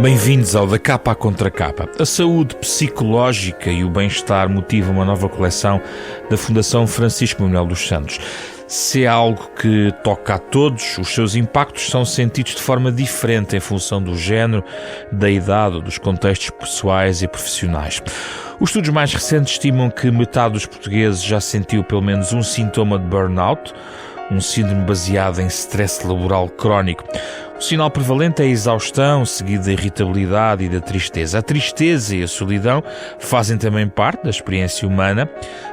Bem-vindos ao Da Capa à Contra Capa. A saúde psicológica e o bem-estar motivam uma nova coleção da Fundação Francisco Manuel dos Santos. Se é algo que toca a todos, os seus impactos são sentidos de forma diferente em função do género, da idade ou dos contextos pessoais e profissionais. Os estudos mais recentes estimam que metade dos portugueses já sentiu pelo menos um sintoma de burnout, um síndrome baseado em stress laboral crónico. O sinal prevalente é a exaustão, seguido da irritabilidade e da tristeza. A tristeza e a solidão fazem também parte da experiência humana,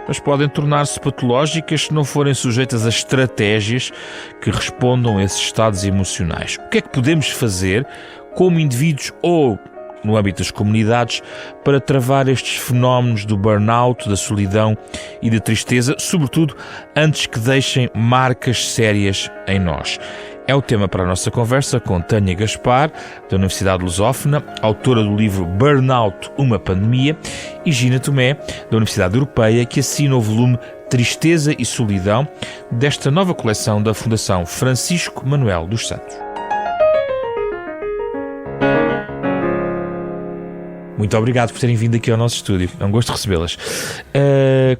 mas podem tornar-se patológicas se não forem sujeitas a estratégias que respondam a esses estados emocionais. O que é que podemos fazer como indivíduos ou no âmbito das comunidades para travar estes fenómenos do burnout, da solidão e da tristeza, sobretudo antes que deixem marcas sérias em nós? É o tema para a nossa conversa com Tânia Gaspar, da Universidade Lusófona, autora do livro Burnout, uma pandemia, e Gina Tomé, da Universidade Europeia, que assina o volume Tristeza e Solidão, desta nova coleção da Fundação Francisco Manuel dos Santos. Muito obrigado por terem vindo aqui ao nosso estúdio. É um gosto recebê-las.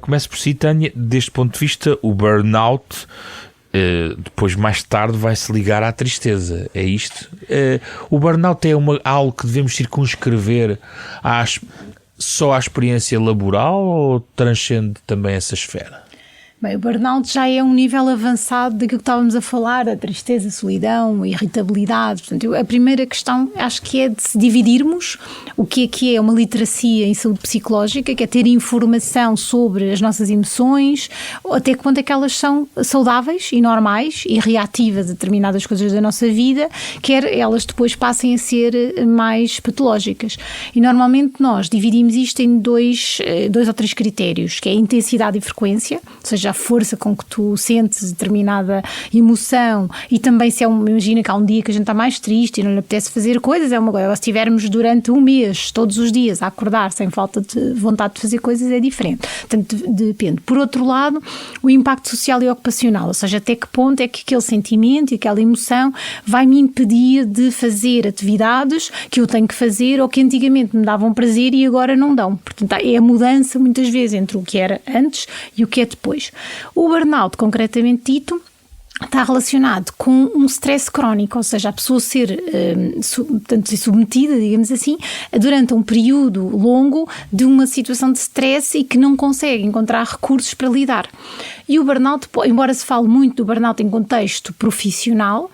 Começo por si, Tânia. Deste ponto de vista, o burnout depois, mais tarde, vai-se ligar à tristeza. É isto? O burnout é algo que devemos circunscrever só à experiência laboral ou transcende também essa esfera? Bem, o burnout já é um nível avançado daquilo que estávamos a falar, a tristeza, a solidão, a irritabilidade. Portanto, a primeira questão acho que é de se dividirmos o que é uma literacia em saúde psicológica, que é ter informação sobre as nossas emoções, até que ponto é que elas são saudáveis e normais e reativas a determinadas coisas da nossa vida, quer elas depois passem a ser mais patológicas. E normalmente nós dividimos isto em dois ou três critérios, que é a intensidade e frequência, ou seja, a força com que tu sentes determinada emoção, e também se imagina que há um dia que a gente está mais triste e não lhe apetece fazer coisas, é uma coisa. Se estivermos durante um mês, todos os dias, a acordar sem falta de vontade de fazer coisas, é diferente. Portanto, depende. Por outro lado, o impacto social e ocupacional, ou seja, até que ponto é que aquele sentimento e aquela emoção vai me impedir de fazer atividades que eu tenho que fazer ou que antigamente me davam prazer e agora não dão. Portanto, é a mudança muitas vezes entre o que era antes e o que é depois. O burnout, concretamente dito, está relacionado com um stress crónico, ou seja, a pessoa ser submetida, digamos assim, durante um período longo de uma situação de stress e que não consegue encontrar recursos para lidar. E o burnout, embora se fale muito do burnout em contexto profissional,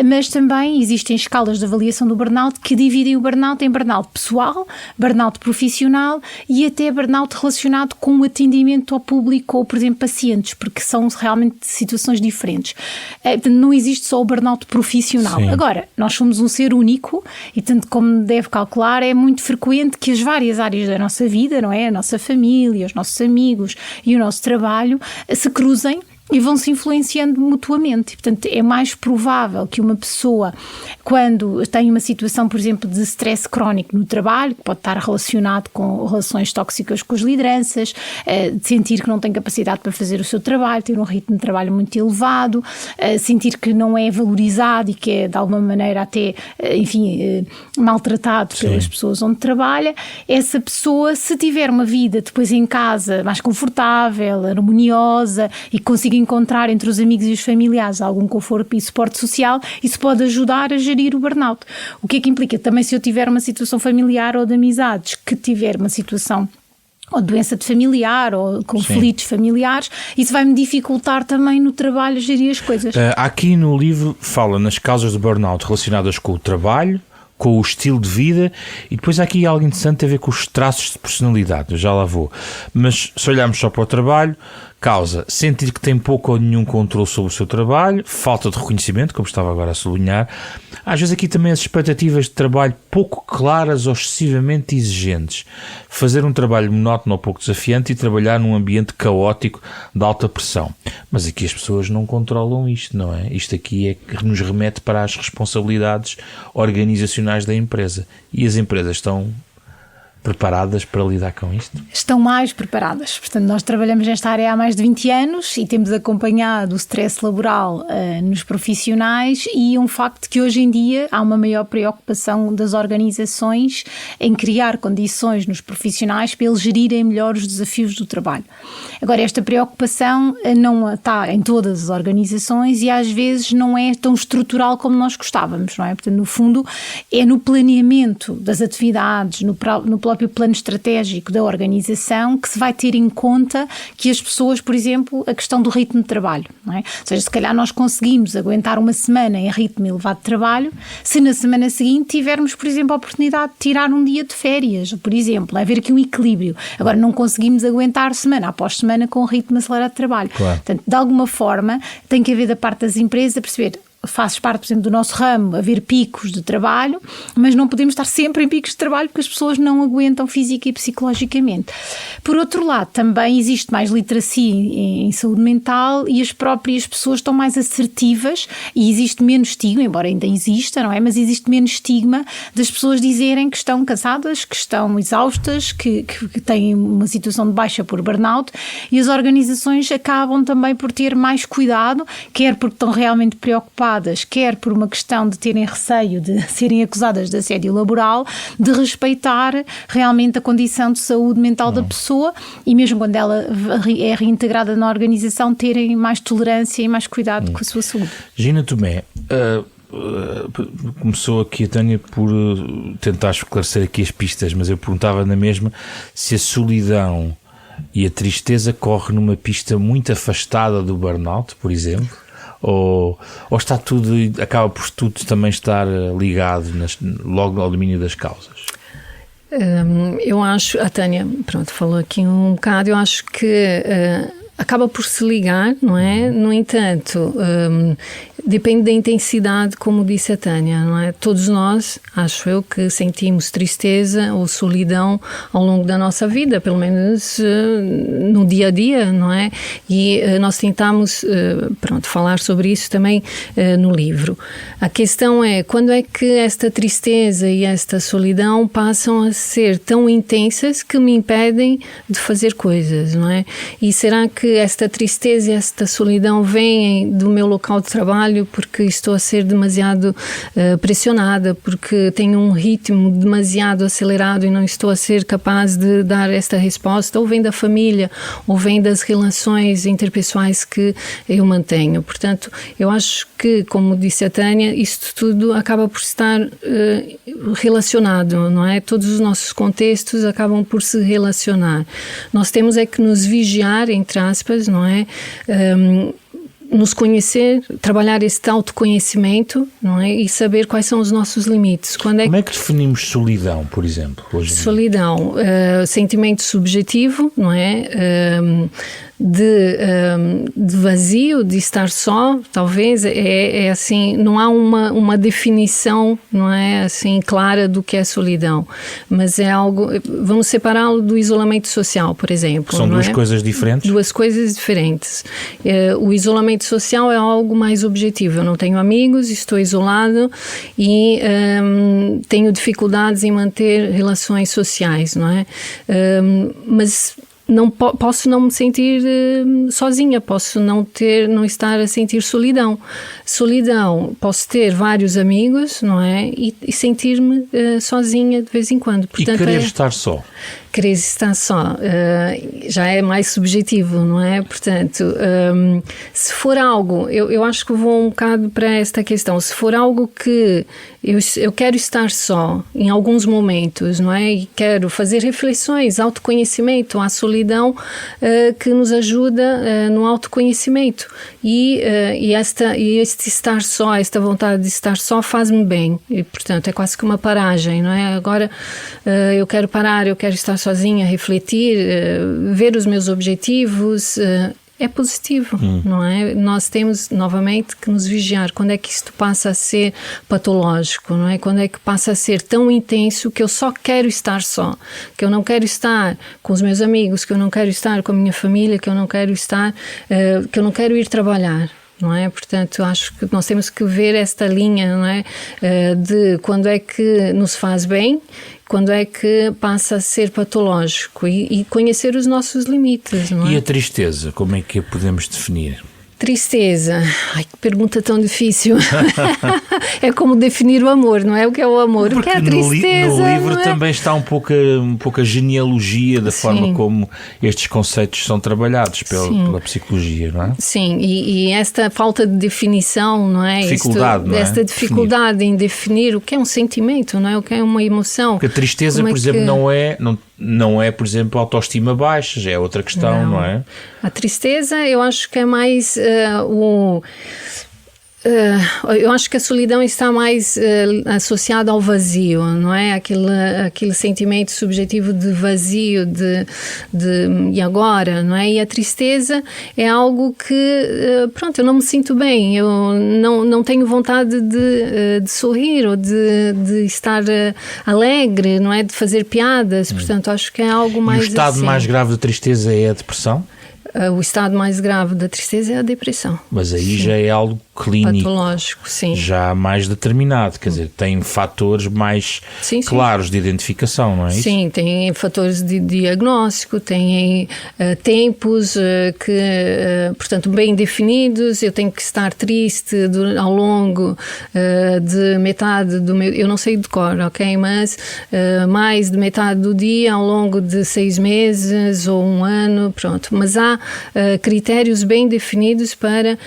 mas também existem escalas de avaliação do burnout que dividem o burnout em burnout pessoal, burnout profissional e até burnout relacionado com o atendimento ao público ou, por exemplo, pacientes, porque são realmente situações diferentes. Não existe só o burnout profissional. Sim. Agora, nós somos um ser único e, tanto como deve calcular, é muito frequente que as várias áreas da nossa vida, não é? A nossa família, os nossos amigos e o nosso trabalho se cruzem e vão se influenciando mutuamente. E, portanto, é mais provável que uma pessoa, quando tem uma situação, por exemplo, de stress crónico no trabalho, que pode estar relacionado com relações tóxicas com as lideranças, de sentir que não tem capacidade para fazer o seu trabalho, ter um ritmo de trabalho muito elevado, sentir que não é valorizado e que é, de alguma maneira, até, maltratado pelas pessoas onde trabalha, essa pessoa, se tiver uma vida depois em casa mais confortável, harmoniosa e consiga encontrar entre os amigos e os familiares algum conforto e suporte social, isso pode ajudar a gerir o burnout. O que é que implica? Também, se eu tiver uma situação familiar ou de amizades, que tiver uma situação ou doença de familiar ou conflitos familiares, isso vai-me dificultar também no trabalho a gerir as coisas. Aqui no livro fala nas causas do burnout relacionadas com o trabalho, com o estilo de vida, e depois há aqui algo interessante a ver com os traços de personalidade, eu já lá vou. Mas se olharmos só para o trabalho, causa sentir que tem pouco ou nenhum controle sobre o seu trabalho, falta de reconhecimento, como estava agora a sublinhar. Às vezes aqui também as expectativas de trabalho pouco claras ou excessivamente exigentes. Fazer um trabalho monótono ou pouco desafiante e trabalhar num ambiente caótico de alta pressão. Mas aqui as pessoas não controlam isto, não é? Isto aqui é que nos remete para as responsabilidades organizacionais da empresa. E as empresas estão preparadas para lidar com isto? Estão mais preparadas. Portanto, nós trabalhamos nesta área há mais de 20 anos e temos acompanhado o stress laboral nos profissionais, e um facto que hoje em dia há uma maior preocupação das organizações em criar condições nos profissionais para eles gerirem melhor os desafios do trabalho. Agora, esta preocupação não está em todas as organizações e às vezes não é tão estrutural como nós gostávamos, não é? Portanto, no fundo, é no planeamento das atividades, no próprio plano estratégico da organização, que se vai ter em conta que as pessoas, por exemplo, a questão do ritmo de trabalho, não é? Ou seja, se calhar nós conseguimos aguentar uma semana em ritmo elevado de trabalho, se na semana seguinte tivermos, por exemplo, a oportunidade de tirar um dia de férias, por exemplo, haver aqui um equilíbrio. Agora, não conseguimos aguentar semana após semana com ritmo acelerado de trabalho. Claro. Portanto, de alguma forma, tem que haver da parte das empresas a perceber: fazes parte, por exemplo, do nosso ramo, haver picos de trabalho, mas não podemos estar sempre em picos de trabalho porque as pessoas não aguentam física e psicologicamente. Por outro lado, também existe mais literacia em saúde mental e as próprias pessoas estão mais assertivas e existe menos estigma, embora ainda exista, não é? Mas existe menos estigma das pessoas dizerem que estão cansadas, que estão exaustas, que têm uma situação de baixa por burnout, e as organizações acabam também por ter mais cuidado, quer porque estão realmente preocupadas, quer por uma questão de terem receio de serem acusadas de assédio laboral, de respeitar realmente a condição de saúde mental da pessoa, e mesmo quando ela é reintegrada na organização, terem mais tolerância e mais cuidado com a sua saúde. Gina Tomé, começou aqui a Tânia por tentar esclarecer aqui as pistas, mas eu perguntava na mesma se a solidão e a tristeza corre numa pista muito afastada do burnout, por exemplo. Ou está tudo, acaba por tudo também estar ligado logo ao domínio das causas? Eu acho, a Tânia, falou aqui um bocado, eu acho que acaba por se ligar, não é? No entanto, depende da intensidade, como disse a Tânia, não é? Todos nós, acho eu, que sentimos tristeza ou solidão ao longo da nossa vida, pelo menos no dia a dia, não é? E nós tentamos, falar sobre isso também no livro. A questão é, quando é que esta tristeza e esta solidão passam a ser tão intensas que me impedem de fazer coisas, não é? E será que esta tristeza e esta solidão vêm do meu local de trabalho porque estou a ser demasiado pressionada, porque tenho um ritmo demasiado acelerado e não estou a ser capaz de dar esta resposta, ou vem da família, ou vem das relações interpessoais que eu mantenho. Portanto, eu acho que, como disse a Tânia, isto tudo acaba por estar relacionado, não é? Todos os nossos contextos acabam por se relacionar. Nós temos é que nos vigiar, entre aspas, não é? Nos conhecer, trabalhar este autoconhecimento, não é? E saber quais são os nossos limites. Como é que definimos solidão, por exemplo, hoje em dia? Solidão, sentimento subjetivo, não é? De vazio, de estar só, talvez, é assim, não há uma definição, não é, assim, clara do que é solidão, mas é algo, vamos separá-lo do isolamento social, por exemplo. São duas coisas diferentes? Duas coisas diferentes. O isolamento social é algo mais objetivo, eu não tenho amigos, estou isolado e tenho dificuldades em manter relações sociais, não é? Mas posso não me sentir sozinha, posso não estar a sentir solidão. Solidão, posso ter vários amigos, não é? E sentir-me sozinha de vez em quando. Portanto, e querer estar só? Querer estar só já é mais subjetivo, não é? Portanto, se for algo, eu acho que vou um bocado para esta questão, se for algo que eu quero estar só em alguns momentos, não é? E quero fazer reflexões, autoconhecimento, a solidão que nos ajuda no autoconhecimento e este estar só, esta vontade de estar só faz-me bem e, portanto, é quase que uma paragem, não é? Agora eu quero parar, eu quero estar sozinha, refletir, ver os meus objetivos, é positivo, não é? Nós temos, novamente, que nos vigiar. Quando é que isto passa a ser patológico, não é? Quando é que passa a ser tão intenso que eu só quero estar só, que eu não quero estar com os meus amigos, que eu não quero estar com a minha família, que eu não quero estar, que eu não quero ir trabalhar. não é? Portanto, acho que nós temos que ver esta linha, não é? De quando é que nos faz bem, quando é que passa a ser patológico e conhecer os nossos limites, não é? E a tristeza, como é que a podemos definir? Tristeza. Ai, que pergunta tão difícil. É como definir o amor, não é? O que é o amor? Porque o que é a tristeza? No livro é? também está um pouco a genealogia da forma como estes conceitos são trabalhados pela psicologia, não é? Sim, e esta falta de definição, não é? Dificuldade, não é? Esta dificuldade em definir o que é um sentimento, não é? O que é uma emoção. Porque a tristeza, por exemplo, não é, por exemplo, autoestima baixa, já é outra questão, não é? A tristeza, eu acho que é mais eu acho que a solidão está mais associada ao vazio, não é? Aquele sentimento subjetivo de vazio, de e agora, não é? E a tristeza é algo que, pronto, eu não me sinto bem, eu não tenho vontade de sorrir ou de estar alegre, não é? De fazer piadas, portanto, acho que é algo mais. E o estado mais grave da tristeza é a depressão? O estado mais grave da tristeza é a depressão. Mas aí já é algo clínico. Patológico, sim. Já mais determinado, quer dizer, tem fatores mais claros de identificação, não é isso? Sim, tem fatores de diagnóstico, tem tempos portanto, bem definidos. Eu tenho que estar triste ao longo de metade do meu... Eu não sei de cor, ok? Mas mais de metade do dia ao longo de 6 meses ou 1 ano, pronto. Mas há critérios bem definidos para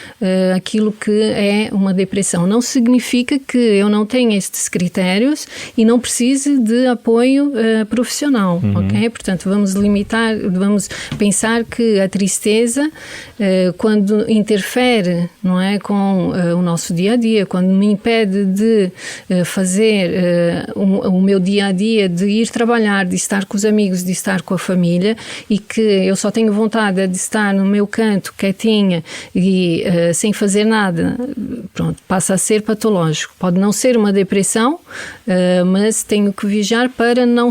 aquilo que é uma depressão. Não significa que eu não tenha estes critérios e não precise de apoio profissional, ok? Portanto, vamos pensar que a tristeza, quando interfere, não é, com o nosso dia a dia, quando me impede de fazer o meu dia a dia, de ir trabalhar, de estar com os amigos, de estar com a família, e que eu só tenho vontade de estar no meu canto, quietinha e sem fazer nada, pronto, passa a ser patológico. Pode não ser uma depressão, mas tenho que vigiar para não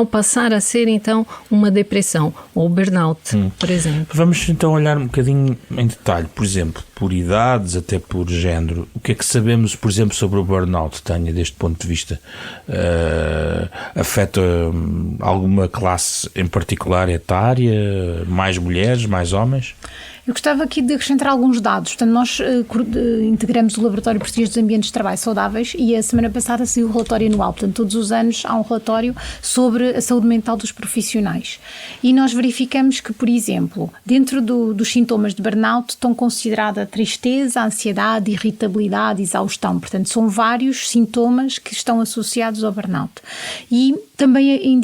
passar a ser então uma depressão ou burnout, por exemplo. Vamos então olhar um bocadinho em detalhe, por exemplo, por idades, até por género. O que é que sabemos, por exemplo, sobre o burnout, Tânia, deste ponto de vista? Afeta alguma classe em particular etária? Mais mulheres, mais homens? Eu gostava aqui de acrescentar alguns dados. Portanto, nós integramos o Laboratório Português dos Ambientes de Trabalho Saudáveis e a semana passada saiu o relatório anual. Portanto, todos os anos há um relatório sobre a saúde mental dos profissionais. E nós verificamos que, por exemplo, dentro dos sintomas de burnout estão considerados a tristeza, a ansiedade, irritabilidade, exaustão. Portanto, são vários sintomas que estão associados ao burnout. E também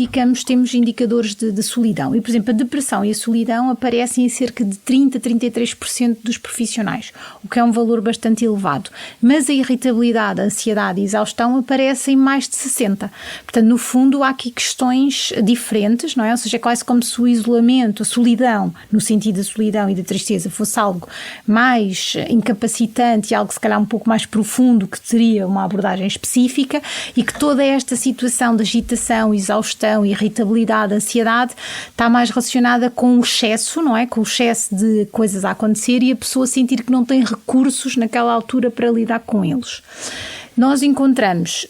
temos indicadores de solidão. E, por exemplo, a depressão e a solidão aparecem em cerca de 30-33% dos profissionais, o que é um valor bastante elevado. Mas a irritabilidade, a ansiedade e a exaustão aparecem em mais de 60%. Portanto, no fundo, há aqui questões diferentes, não é? Ou seja, é quase como se o isolamento, a solidão, no sentido da solidão e da tristeza, fosse algo mais incapacitante e algo, se calhar, um pouco mais profundo, que teria uma abordagem específica, e que toda esta situação de agitação, exaustão, irritabilidade, ansiedade, está mais relacionada com o excesso, não é? Com o excesso de coisas a acontecer e a pessoa sentir que não tem recursos naquela altura para lidar com eles. Nós encontramos,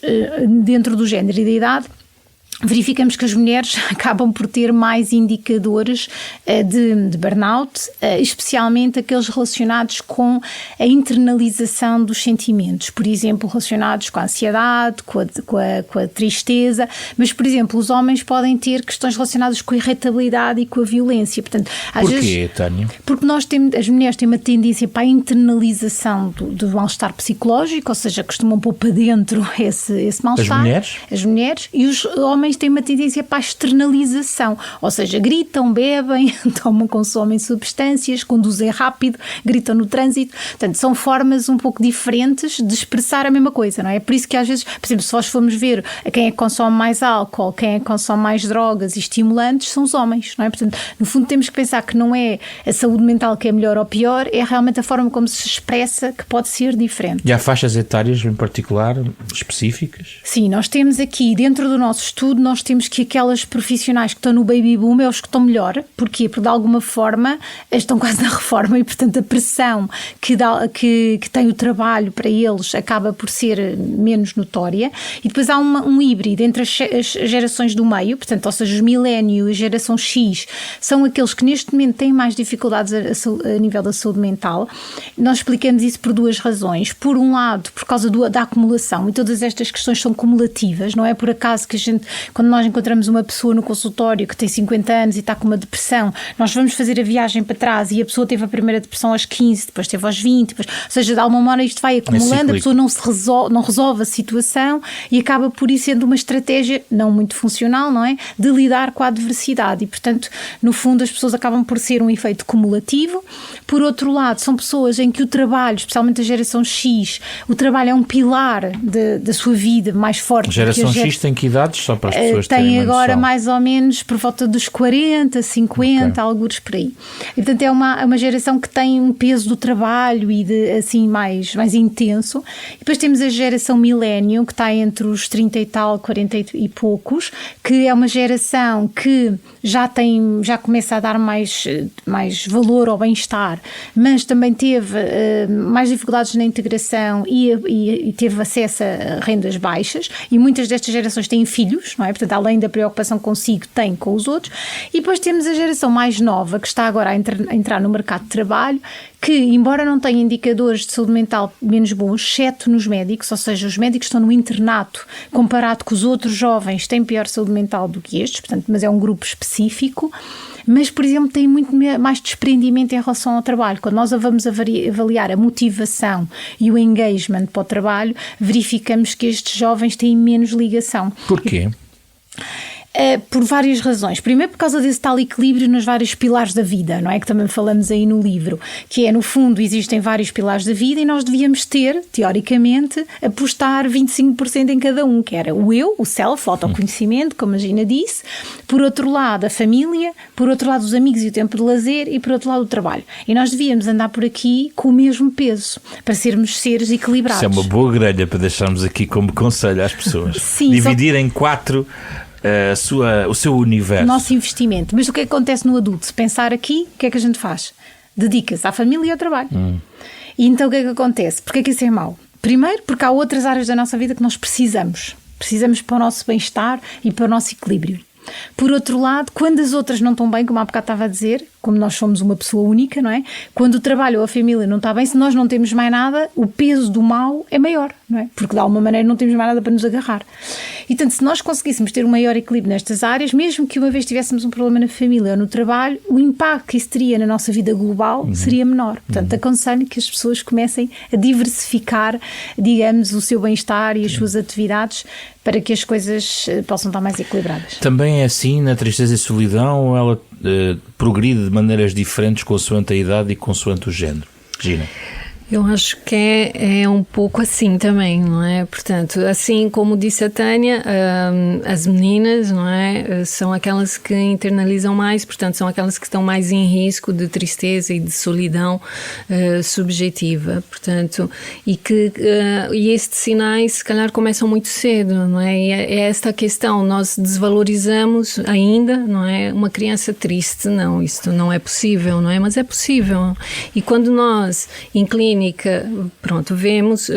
dentro do género e da idade, verificamos que as mulheres acabam por ter mais indicadores de burnout, especialmente aqueles relacionados com a internalização dos sentimentos, por exemplo, relacionados com a ansiedade, com a tristeza, mas, por exemplo, os homens podem ter questões relacionadas com a irritabilidade e com a violência. Portanto, porquê, Tânia? Porque as mulheres têm uma tendência para a internalização do mal-estar psicológico, ou seja, costumam pôr para dentro esse mal-estar. As mulheres e os homens têm uma tendência para a externalização, ou seja, gritam, bebem, consomem substâncias, conduzem rápido, gritam no trânsito. Portanto, são formas um pouco diferentes de expressar a mesma coisa, não é? Por isso que às vezes, por exemplo, se nós formos ver quem é que consome mais álcool, quem é que consome mais drogas e estimulantes, são os homens, não é? Portanto, no fundo temos que pensar que não é a saúde mental que é melhor ou pior, é realmente a forma como se expressa que pode ser diferente. E há faixas etárias em particular específicas? Sim, nós temos aqui dentro do nosso estudo tudo, nós temos que aquelas profissionais que estão no baby boom é os que estão melhor. Porquê? Porque de alguma forma estão quase na reforma e, portanto, a pressão que tem o trabalho para eles acaba por ser menos notória. E depois há um híbrido entre as gerações do meio, portanto, ou seja, os milénios e a geração X são aqueles que neste momento têm mais dificuldades a nível da saúde mental. Nós explicamos isso por duas razões. Por um lado, por causa da acumulação, e todas estas questões são cumulativas, não é por acaso que a gente, quando nós encontramos uma pessoa no consultório que tem 50 anos e está com uma depressão, nós vamos fazer a viagem para trás e a pessoa teve a primeira depressão aos 15, depois teve aos 20, depois, ou seja, de alguma maneira isto vai acumulando, a pessoa não resolve a situação e acaba por ir sendo uma estratégia não muito funcional, não é? De lidar com a adversidade e, portanto, no fundo as pessoas acabam por ser um efeito cumulativo. Por outro lado, são pessoas em que o trabalho, especialmente a geração X, o trabalho é um pilar da sua vida mais forte. A geração X tem que idades, só para as pessoas terem tem agora noção? Mais ou menos por volta dos 40, 50, algures por aí. E, portanto, é uma geração que tem um peso do trabalho e assim mais intenso. E depois temos a geração Millennium, que está entre os 30 e tal, 40 e poucos, que é uma geração que já começa a dar mais valor ao bem-estar, mas também teve mais dificuldades na integração e teve acesso a rendas baixas, e muitas destas gerações têm filhos, não é? Portanto, além da preocupação consigo, têm com os outros. E depois temos a geração mais nova, que está agora a entrar no mercado de trabalho, que, embora não tenha indicadores de saúde mental menos bons, exceto nos médicos, ou seja, os médicos estão no internato, comparado com os outros jovens, têm pior saúde mental do que estes, portanto, mas é um grupo específico. Mas, por exemplo, tem muito mais desprendimento em relação ao trabalho. Quando nós vamos avaliar a motivação e o engagement para o trabalho, verificamos que estes jovens têm menos ligação. Porquê? Por várias razões. Primeiro, por causa desse tal equilíbrio nos vários pilares da vida, não é? Que também falamos aí no livro, que é, no fundo, existem vários pilares da vida e nós devíamos ter, teoricamente, apostar 25% em cada um, que era o eu, o self, o autoconhecimento, como a Gina disse, por outro lado a família, por outro lado os amigos e o tempo de lazer e por outro lado o trabalho. E nós devíamos andar por aqui com o mesmo peso, para sermos seres equilibrados. Isso é uma boa grelha para deixarmos aqui como conselho às pessoas. Sim, dividir em 4 o seu universo. O nosso investimento. Mas o que acontece no adulto? Se pensar aqui, o que é que a gente faz? Dedica-se à família e ao trabalho. E então o que é que acontece? Porquê é que isso é mau? Primeiro, porque há outras áreas da nossa vida que nós precisamos. Precisamos para o nosso bem-estar e para o nosso equilíbrio. Por outro lado, quando as outras não estão bem, como há bocado estava a dizer, como nós somos uma pessoa única, não é? Quando o trabalho ou a família não está bem, se nós não temos mais nada, o peso do mal é maior, não é? Porque de alguma maneira não temos mais nada para nos agarrar. E portanto, se nós conseguíssemos ter um maior equilíbrio nestas áreas, mesmo que uma vez tivéssemos um problema na família ou no trabalho, o impacto que isso teria na nossa vida global seria menor. Portanto, aconselho que as pessoas comecem a diversificar, digamos, o seu bem-estar e as suas atividades para que as coisas possam estar mais equilibradas. Também é assim na Tristeza e Solidão, ou ela progride de maneiras diferentes consoante a idade e consoante o género? Gina? Eu acho que é um pouco assim também, não é? Portanto, assim como disse a Tânia, as meninas, não é? São aquelas que internalizam mais, portanto, são aquelas que estão mais em risco de tristeza e de solidão subjetiva, portanto, e estes sinais, se calhar, começam muito cedo, não é? E é esta questão, nós desvalorizamos ainda, não é? Uma criança triste, não, isto não é possível, não é? Mas é possível. E quando nós, em clínica, pronto, vemos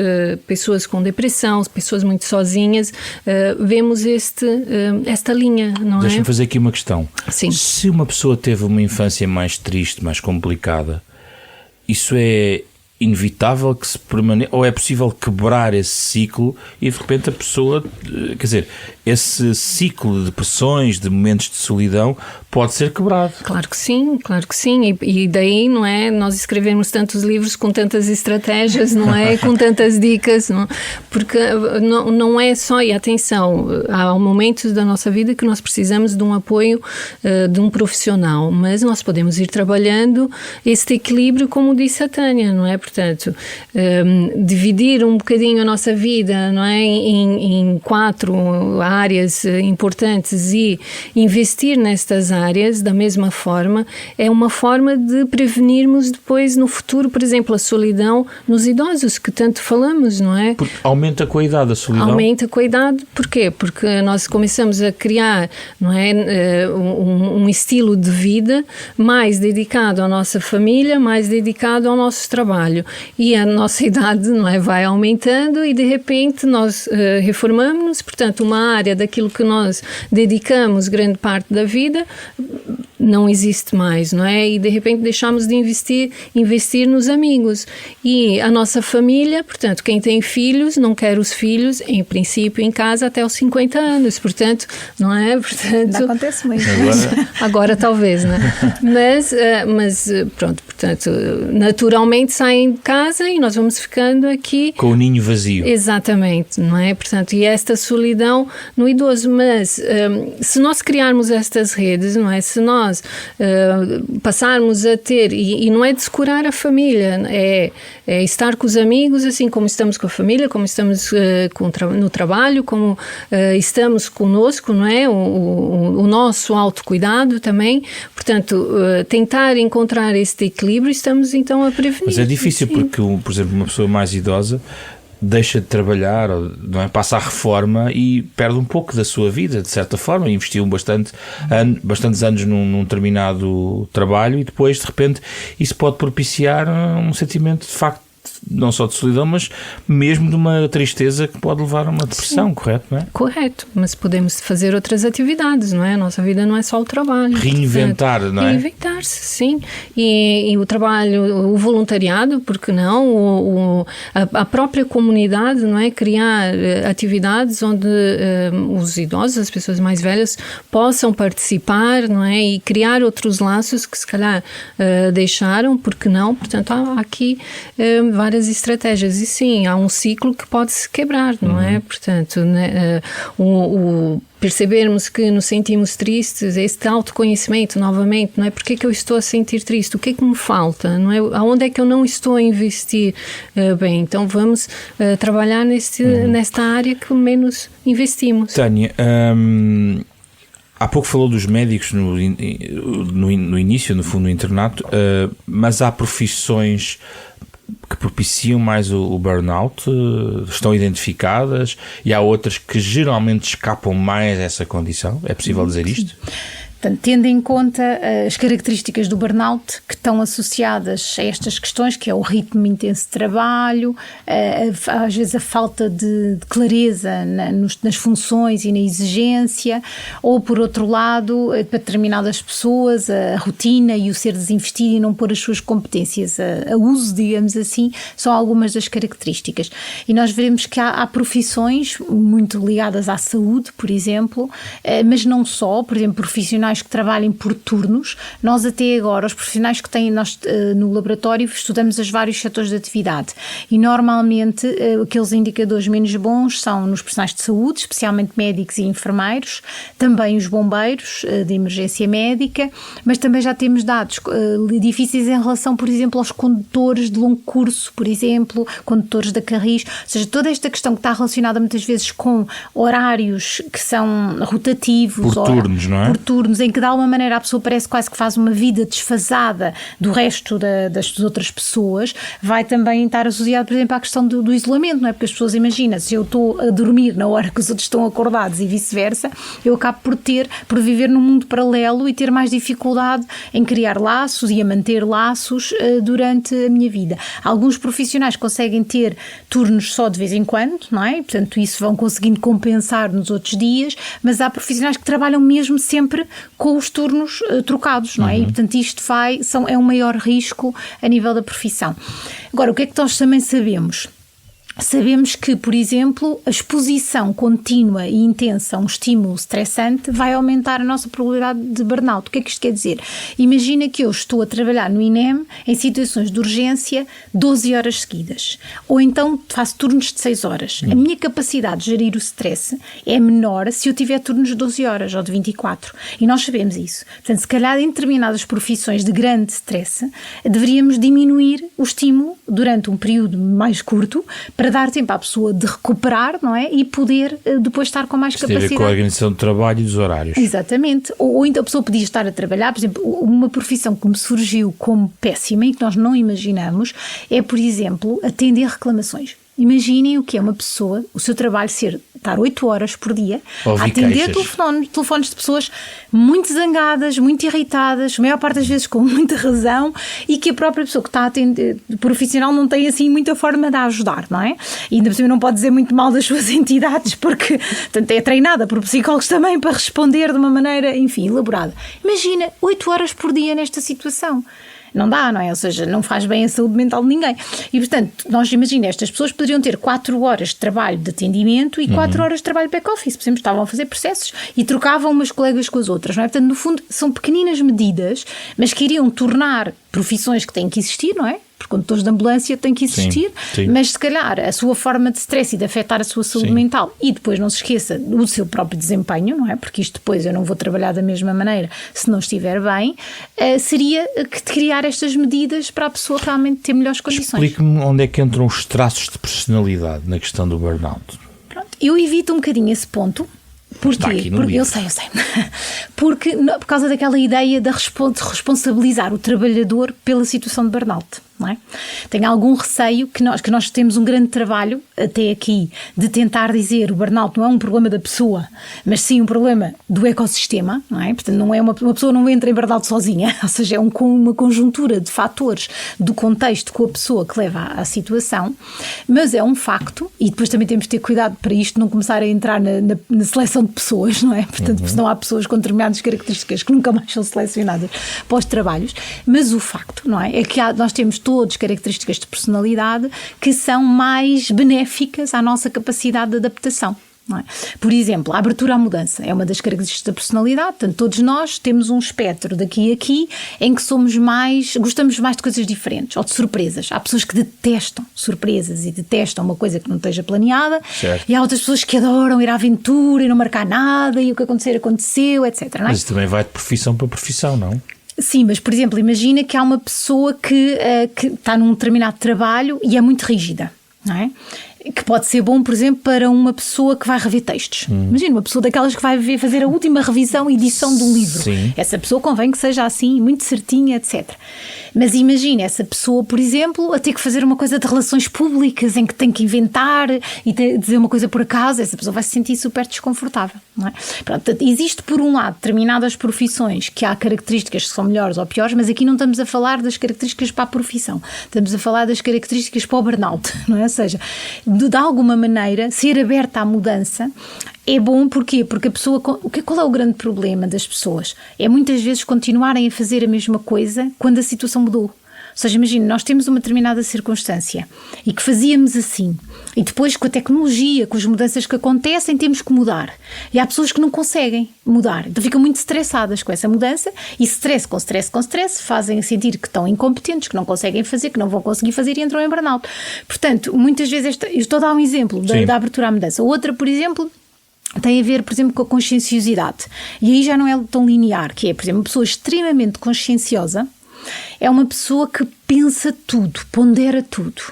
pessoas com depressão, pessoas muito sozinhas, vemos esta linha, não é? Deixa-me fazer aqui uma questão. Sim. Se uma pessoa teve uma infância mais triste, mais complicada, isso é inevitável que se permaneça, ou é possível quebrar esse ciclo e de repente a pessoa, quer dizer, esse ciclo de depressões, de momentos de solidão pode ser quebrado? Claro que sim, e daí, não é, nós escrevemos tantos livros com tantas estratégias, não é, com tantas dicas, não? Porque não é só, e atenção, há momentos da nossa vida que nós precisamos de um apoio de um profissional, mas nós podemos ir trabalhando este equilíbrio, como disse a Tânia, não é? Portanto, dividir um bocadinho a nossa vida, não é? Em 4 áreas importantes e investir nestas áreas da mesma forma é uma forma de prevenirmos depois no futuro, por exemplo, a solidão nos idosos, que tanto falamos, não é? Porque aumenta com a idade a solidão. Aumenta com a idade, porquê? Porque nós começamos a criar, não é, um estilo de vida mais dedicado à nossa família, mais dedicado ao nosso trabalho. E a nossa idade, não é, vai aumentando e de repente nós reformamos-nos, portanto uma área daquilo que nós dedicamos grande parte da vida não existe mais, não é? E de repente deixamos de investir nos amigos. E a nossa família, portanto, quem tem filhos, não quer os filhos, em princípio, em casa até aos 50 anos, portanto, não é? Portanto, não acontece muito. Agora talvez, não é? Mas pronto, portanto, naturalmente saem de casa e nós vamos ficando aqui... Com o ninho vazio. Exatamente, não é? Portanto, e esta solidão no idoso, mas se nós criarmos estas redes, não é? Se nós passarmos a ter, e não é descurar a família, é estar com os amigos, assim como estamos com a família, como estamos no trabalho, como estamos conosco, não é? O nosso autocuidado também, portanto, tentar encontrar este equilíbrio, estamos então a prevenir. Mas é difícil porque, por exemplo, uma pessoa mais idosa deixa de trabalhar, não é? Passa a reforma e perde um pouco da sua vida, de certa forma, investiu bastantes anos num determinado trabalho e depois, de repente, isso pode propiciar um sentimento, de facto, não só de solidão, mas mesmo de uma tristeza que pode levar a uma depressão, sim. Correto, não é? Correto, mas podemos fazer outras atividades, não é? A nossa vida não é só o trabalho. Reinventar, não é? Reinventar-se, sim. E o trabalho, o voluntariado, porque não? A própria comunidade, não é? Criar atividades onde os idosos, as pessoas mais velhas, possam participar, não é? E criar outros laços que se calhar deixaram, porque não? Portanto, há aqui várias estratégias e sim, há um ciclo que pode se quebrar, não é? Portanto, né, percebermos que nos sentimos tristes, este autoconhecimento novamente, não é? Porque é que eu estou a sentir triste? O que é que me falta? Não é? Aonde é que eu não estou a investir bem? Então vamos trabalhar nesta área que menos investimos. Tânia, há pouco falou dos médicos no início, no fundo, no internato, mas há profissões que propiciam mais o burnout, estão identificadas, e há outras que geralmente escapam mais a essa condição? É possível dizer isto? Portanto, tendo em conta as características do burnout que estão associadas a estas questões, que é o ritmo intenso de trabalho, às vezes a falta de clareza nas funções e na exigência, ou por outro lado, para determinadas pessoas, a rotina e o ser desinvestido e não pôr as suas competências a uso, digamos assim, são algumas das características. E nós veremos que há profissões muito ligadas à saúde, por exemplo, mas não só, por exemplo, profissionais que trabalhem por turnos. Nós até agora, os profissionais que têm, nós no laboratório estudamos os vários setores de atividade e normalmente aqueles indicadores menos bons são nos profissionais de saúde, especialmente médicos e enfermeiros, também os bombeiros de emergência médica, mas também já temos dados difíceis em relação, por exemplo, aos condutores de longo curso, por exemplo, condutores da Carris, ou seja, toda esta questão que está relacionada muitas vezes com horários que são rotativos. Por turnos, não é? Por turnos, em que de alguma maneira a pessoa parece quase que faz uma vida desfasada do resto das outras pessoas, vai também estar associado, por exemplo, à questão do isolamento, não é? Porque as pessoas imaginam, se eu estou a dormir na hora que os outros estão acordados e vice-versa, eu acabo por viver num mundo paralelo e ter mais dificuldade em criar laços e a manter laços durante a minha vida. Alguns profissionais conseguem ter turnos só de vez em quando, não é? Portanto, isso vão conseguindo compensar nos outros dias, mas há profissionais que trabalham mesmo sempre com os turnos trocados, não é? E, portanto, isto é um maior risco a nível da profissão. Agora, o que é que nós também sabemos? Sabemos que, por exemplo, a exposição contínua e intensa a um estímulo estressante vai aumentar a nossa probabilidade de burnout. O que é que isto quer dizer? Imagina que eu estou a trabalhar no INEM em situações de urgência 12 horas seguidas, ou então faço turnos de 6 horas. A minha capacidade de gerir o stress é menor se eu tiver turnos de 12 horas ou de 24. E nós sabemos isso. Portanto, se calhar em determinadas profissões de grande stress, deveríamos diminuir o estímulo durante um período mais curto para dar tempo à pessoa de recuperar, não é? E poder depois estar com mais capacidade. Tem a ver com a organização do trabalho e dos horários. Exatamente. Ou então a pessoa podia estar a trabalhar, por exemplo, uma profissão que me surgiu como péssima e que nós não imaginamos é, por exemplo, atender reclamações. Imaginem o que é uma pessoa, o seu trabalho estar 8 horas por dia a atender telefones de pessoas muito zangadas, muito irritadas, a maior parte das vezes com muita razão, e que a própria pessoa que está a atender, profissional, não tem assim muita forma de a ajudar, não é? E ainda por cima não pode dizer muito mal das suas entidades, porque portanto, é treinada por psicólogos também para responder de uma maneira, enfim, elaborada. Imagina 8 horas por dia nesta situação. Não dá, não é? Ou seja, não faz bem a saúde mental de ninguém. E, portanto, nós imaginamos, estas pessoas poderiam ter 4 horas de trabalho de atendimento e 4 horas de trabalho de back-office. Por exemplo, estavam a fazer processos e trocavam umas colegas com as outras, não é? Portanto, no fundo, são pequeninas medidas, mas que iriam tornar profissões que têm que existir, não é? Porque condutores de ambulância têm que existir, sim. Mas se calhar a sua forma de stress e de afetar a sua saúde mental, e depois não se esqueça do seu próprio desempenho, não é? Porque isto depois eu não vou trabalhar da mesma maneira se não estiver bem, seria que criar estas medidas para a pessoa realmente ter melhores condições. Explique-me onde é que entram os traços de personalidade na questão do burnout. Pronto, eu evito um bocadinho esse ponto. Porquê? Porque eu sei. Porque por causa daquela ideia de responsabilizar o trabalhador pela situação de burnout. Não é? Tenho algum receio que nós temos um grande trabalho até aqui de tentar dizer o burnout não é um problema da pessoa, mas sim um problema do ecossistema, não é? Portanto, não é uma pessoa não entra em burnout sozinha, ou seja, é uma conjuntura de fatores do contexto com a pessoa que leva à situação, mas é um facto, e depois também temos de ter cuidado para isto não começar a entrar na seleção de pessoas, não é? Portanto, porque senão há pessoas com determinadas características que nunca mais são selecionadas para os trabalhos, mas o facto, não é? É que nós temos todas características de personalidade que são mais benéficas à nossa capacidade de adaptação. Não é? Por exemplo, a abertura à mudança é uma das características da personalidade, portanto todos nós temos um espectro daqui a aqui em que gostamos mais de coisas diferentes ou de surpresas. Há pessoas que detestam surpresas e detestam uma coisa que não esteja planeada, certo. E há outras pessoas que adoram ir à aventura e não marcar nada e o que acontecer aconteceu, etc. Não é? Mas isso também vai de profissão para profissão, não? Sim, mas por exemplo, imagina que há uma pessoa que está num determinado trabalho e é muito rígida, não é? Que pode ser bom, por exemplo, para uma pessoa que vai rever textos. Imagina, uma pessoa daquelas que vai fazer a última revisão e edição de um livro. Sim. Essa pessoa convém que seja assim, muito certinha, etc. Mas imagina essa pessoa, por exemplo, a ter que fazer uma coisa de relações públicas em que tem que inventar e dizer uma coisa por acaso, essa pessoa vai se sentir super desconfortável, não é? Pronto, existe, por um lado, determinadas profissões que há características que são melhores ou piores, mas aqui não estamos a falar das características para a profissão, estamos a falar das características para o burnout, não é? Ou seja, de alguma maneira, ser aberta à mudança é bom. Porquê? Porque a pessoa... Qual é o grande problema das pessoas? É muitas vezes continuarem a fazer a mesma coisa quando a situação mudou. Ou seja, imagina, nós temos uma determinada circunstância e que fazíamos assim, e depois com a tecnologia, com as mudanças que acontecem, temos que mudar. E há pessoas que não conseguem mudar, então ficam muito estressadas com essa mudança, e stress com stress fazem sentir que estão incompetentes, que não conseguem fazer, que não vão conseguir fazer e entram em burnout. Portanto, muitas vezes, eu estou a dar um exemplo da abertura à mudança. Outra, por exemplo, tem a ver, por exemplo, com a conscienciosidade. E aí já não é tão linear, que é, por exemplo, uma pessoa extremamente conscienciosa é uma pessoa que pensa tudo, pondera tudo.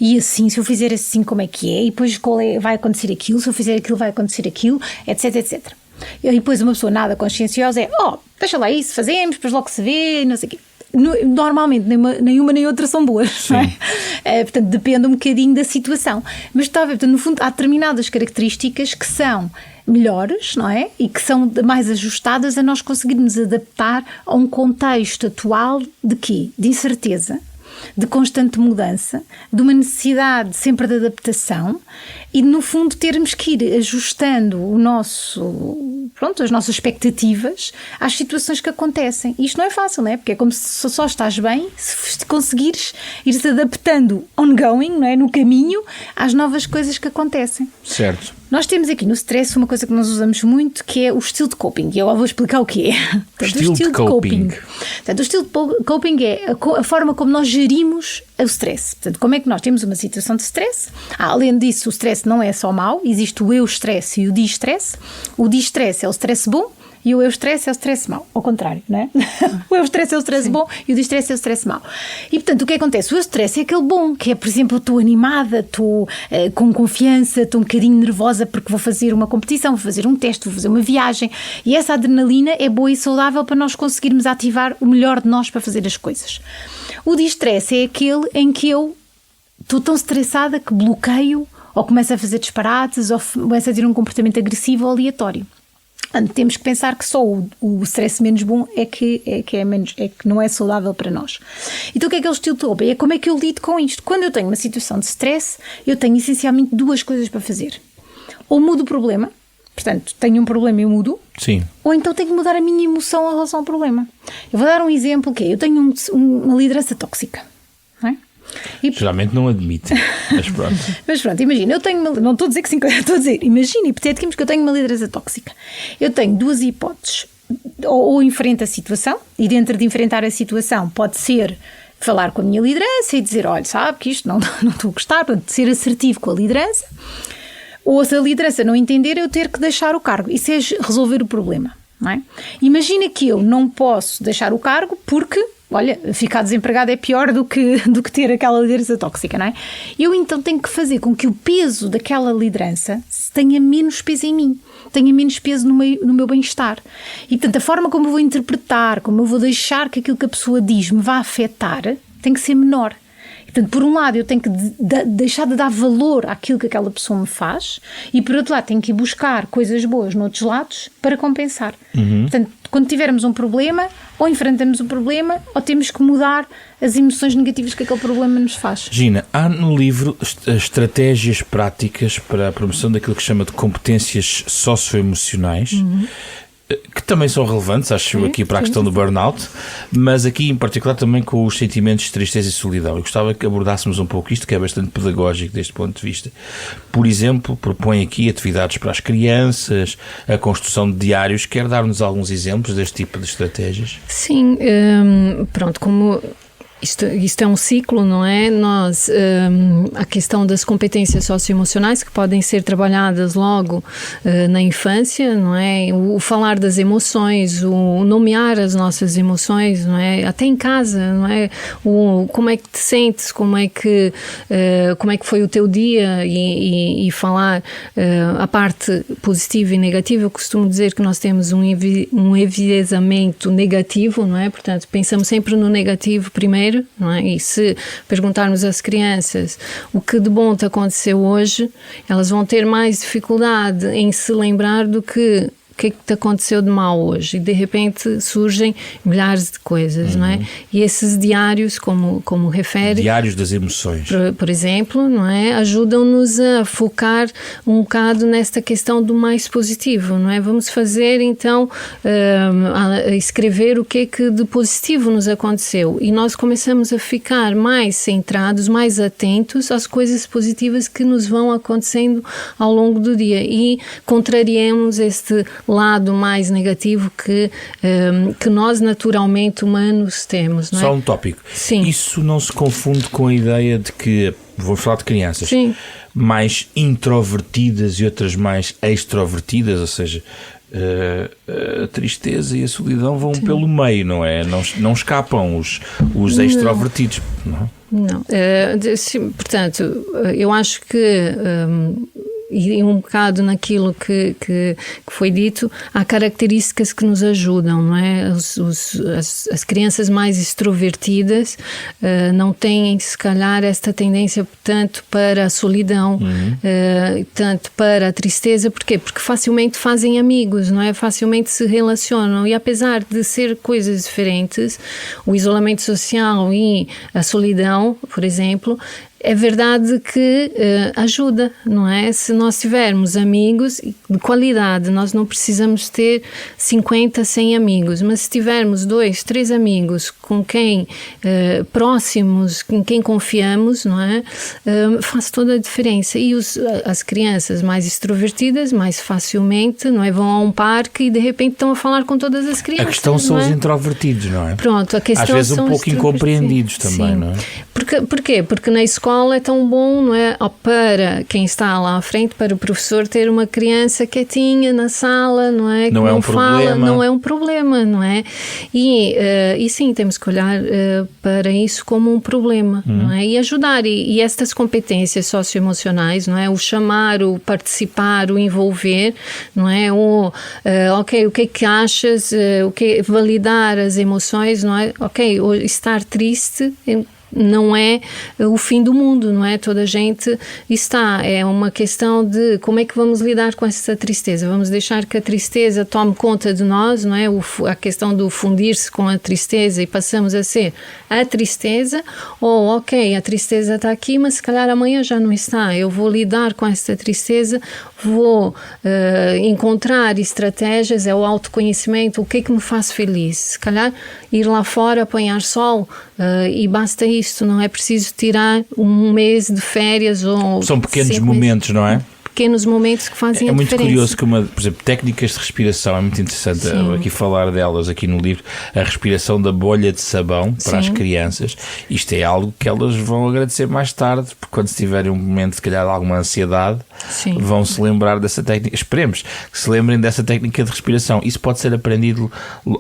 E assim, se eu fizer assim, como é que é? E depois vai acontecer aquilo, se eu fizer aquilo, vai acontecer aquilo, etc, etc. E depois uma pessoa nada conscienciosa é, deixa lá isso, fazemos, depois logo se vê, não sei o quê. Normalmente nenhuma nem outra são boas, não é? Portanto, depende um bocadinho da situação. Mas está a ver, portanto, no fundo, há determinadas características que são melhores, não é? E que são mais ajustadas a nós conseguirmos adaptar a um contexto atual de quê? De incerteza, de constante mudança, de uma necessidade sempre de adaptação e, no fundo, termos que ir ajustando o nosso pronto, as nossas expectativas às situações que acontecem. E isto não é fácil, não é? Porque é como se só estás bem se conseguires ir-se adaptando ongoing, não é? No caminho, às novas coisas que acontecem. Certo. Nós temos aqui no stress uma coisa que nós usamos muito, que é o estilo de coping. E eu vou explicar o que é. Portanto, Estilo de coping. Portanto, o estilo de coping é a forma como nós gerimos o stress. Portanto, como é que nós temos uma situação de stress? Além disso, o stress não é só mau, existe o eu-stress e o di-stress. O di-stress é o stress bom e o eu-stress é o stress mau. Ao contrário, não é? O eu-stress é o stress bom e o di-stress é o stress mau. E, portanto, o que acontece? O eu-stress é aquele bom, que é, por exemplo, eu estou animada, estou com confiança, estou um bocadinho nervosa porque vou fazer uma competição, vou fazer um teste, vou fazer uma viagem. E essa adrenalina é boa e saudável para nós conseguirmos ativar o melhor de nós para fazer as coisas. O di-stress é aquele em que eu estou tão estressada que bloqueio ou começo a fazer disparates ou começo a ter um comportamento agressivo ou aleatório. Temos que pensar que só o stress menos bom é que não é saudável para nós. Então o que é o estilo de coping? É como é que eu lido com isto? Quando eu tenho uma situação de stress, eu tenho essencialmente duas coisas para fazer. Ou mudo o problema, portanto, tenho um problema e eu mudo. Sim. Ou então tenho que mudar a minha emoção em relação ao problema. Eu vou dar um exemplo que é, eu tenho uma liderança tóxica, não é? E, geralmente não admite, mas pronto. Mas pronto, imagina, eu tenho não estou a dizer que 50, estou a dizer, imagina, hipoteticamente que eu tenho uma liderança tóxica. Eu tenho duas hipóteses, ou enfrento a situação, e dentro de enfrentar a situação pode ser falar com a minha liderança e dizer, olha, sabe que isto não estou a gostar, portanto, ser assertivo com a liderança, ou se a liderança não entender, eu ter que deixar o cargo, isso é resolver o problema, não é? Imagina que eu não posso deixar o cargo porque... olha, ficar desempregado é pior do que ter aquela liderança tóxica, não é? Eu então tenho que fazer com que o peso daquela liderança tenha menos peso em mim, tenha menos peso no meu bem-estar. E, portanto, a forma como eu vou interpretar, como eu vou deixar que aquilo que a pessoa diz me vá afetar, tem que ser menor. Portanto, por um lado, eu tenho que deixar de dar valor àquilo que aquela pessoa me faz e, por outro lado, tenho que ir buscar coisas boas noutros lados para compensar. Portanto, quando tivermos um problema, ou enfrentamos o problema, ou temos que mudar as emoções negativas que aquele problema nos faz. Gina, há no livro estratégias práticas para a promoção daquilo que chama de competências socioemocionais, que também são relevantes, acho, aqui para a questão do burnout, mas aqui em particular também com os sentimentos de tristeza e solidão. Eu gostava que abordássemos um pouco isto, que é bastante pedagógico deste ponto de vista. Por exemplo, propõe aqui atividades para as crianças, a construção de diários. Quer dar-nos alguns exemplos deste tipo de estratégias? Sim, pronto, como... Isto é um ciclo, não é? A questão das competências socioemocionais que podem ser trabalhadas logo na infância, não é? O falar das emoções, o nomear as nossas emoções, não é? Até em casa, não é? Como é que te sentes, como é que foi o teu dia e falar a parte positiva e negativa. Eu costumo dizer que nós temos um enviesamento negativo, não é? Portanto, pensamos sempre no negativo primeiro. Não é? E se perguntarmos às crianças o que de bom te aconteceu hoje, elas vão ter mais dificuldade em se lembrar do que o que é que te aconteceu de mal hoje, e de repente surgem milhares de coisas, não é? E esses diários, como refere... Diários das emoções. Por exemplo, não é? Ajudam-nos a focar um bocado nesta questão do mais positivo, não é? Vamos fazer, então, a escrever o que é que de positivo nos aconteceu, e nós começamos a ficar mais centrados, mais atentos às coisas positivas que nos vão acontecendo ao longo do dia, e contrariamos este lado mais negativo que nós naturalmente humanos temos, não é? Só um tópico. Sim. Isso não se confunde com a ideia de que, vou falar de crianças, sim, mais introvertidas e outras mais extrovertidas, ou seja, a tristeza e a solidão vão pelo meio, não é? Não escapam os extrovertidos, não? Não. Portanto, eu acho que e um bocado naquilo que foi dito, há características que nos ajudam, não é? As crianças mais extrovertidas não têm, se calhar, esta tendência tanto para a solidão, tanto para a tristeza. Porquê? Porque facilmente fazem amigos, não é? Facilmente se relacionam, e apesar de ser coisas diferentes, o isolamento social e a solidão, por exemplo, é verdade que ajuda, não é? Se nós tivermos amigos de qualidade, nós não precisamos ter 50, 100 amigos, mas se tivermos 2, 3 amigos com quem próximos, com quem confiamos, não é? Faz toda a diferença. E as crianças mais extrovertidas, mais facilmente, não é? Vão a um parque e de repente estão a falar com todas as crianças. A questão são os introvertidos, não é? Pronto, a questão às vezes são um pouco incompreendidos também, não é? Porquê? Porque na escola é tão bom, não é? Para quem está lá à frente, para o professor ter uma criança quietinha na sala, não é? Que não é um problema. Não é um problema, não é? E sim, temos que olhar para isso como um problema, não é? E ajudar. E estas competências socioemocionais, não é? O chamar, o participar, o envolver, não é? Ok, o que é que achas? Validar as emoções, não é? Ok, estar triste não é o fim do mundo, não é? Toda a gente está. É uma questão de como é que vamos lidar com essa tristeza. Vamos deixar que a tristeza tome conta de nós, não é? A questão do fundir-se com a tristeza e passamos a ser a tristeza, ou ok, a tristeza está aqui, mas se calhar amanhã já não está. Eu vou lidar com essa tristeza, vou encontrar estratégias, é o autoconhecimento, o que é que me faz feliz. Se calhar ir lá fora, apanhar sol, e basta isto, não é preciso tirar um mês de férias ou... São pequenos momentos, não é? Pequenos momentos que fazem a diferença. É muito curioso que por exemplo, técnicas de respiração, é muito interessante aqui falar delas aqui no livro, a respiração da bolha de sabão para as crianças. Isto é algo que elas vão agradecer mais tarde, porque quando tiverem um momento de calhar de alguma ansiedade, vão se lembrar dessa técnica. Esperemos que se lembrem dessa técnica de respiração. Isso pode ser aprendido,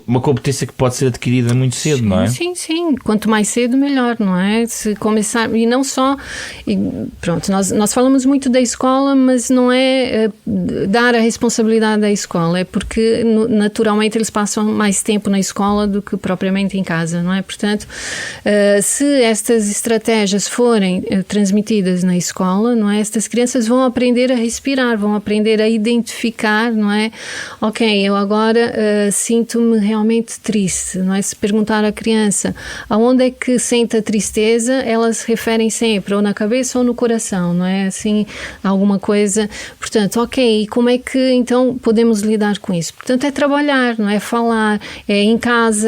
uma competência que pode ser adquirida muito cedo, não é? Sim. Quanto mais cedo, melhor, não é? Se começar, e não só... Pronto, nós falamos muito da escola, mas não é dar a responsabilidade à escola, é porque naturalmente eles passam mais tempo na escola do que propriamente em casa, não é? Portanto, se estas estratégias forem transmitidas na escola, não é? Estas crianças vão aprender a respirar, vão aprender a identificar, não é? Ok, eu agora sinto-me realmente triste, não é? Se perguntar à criança aonde é que sente a tristeza, elas se referem sempre ou na cabeça ou no coração, não é? Assim, alguma coisa. Portanto, ok, e como é que então podemos lidar com isso? Portanto, é trabalhar, não é falar, é em casa,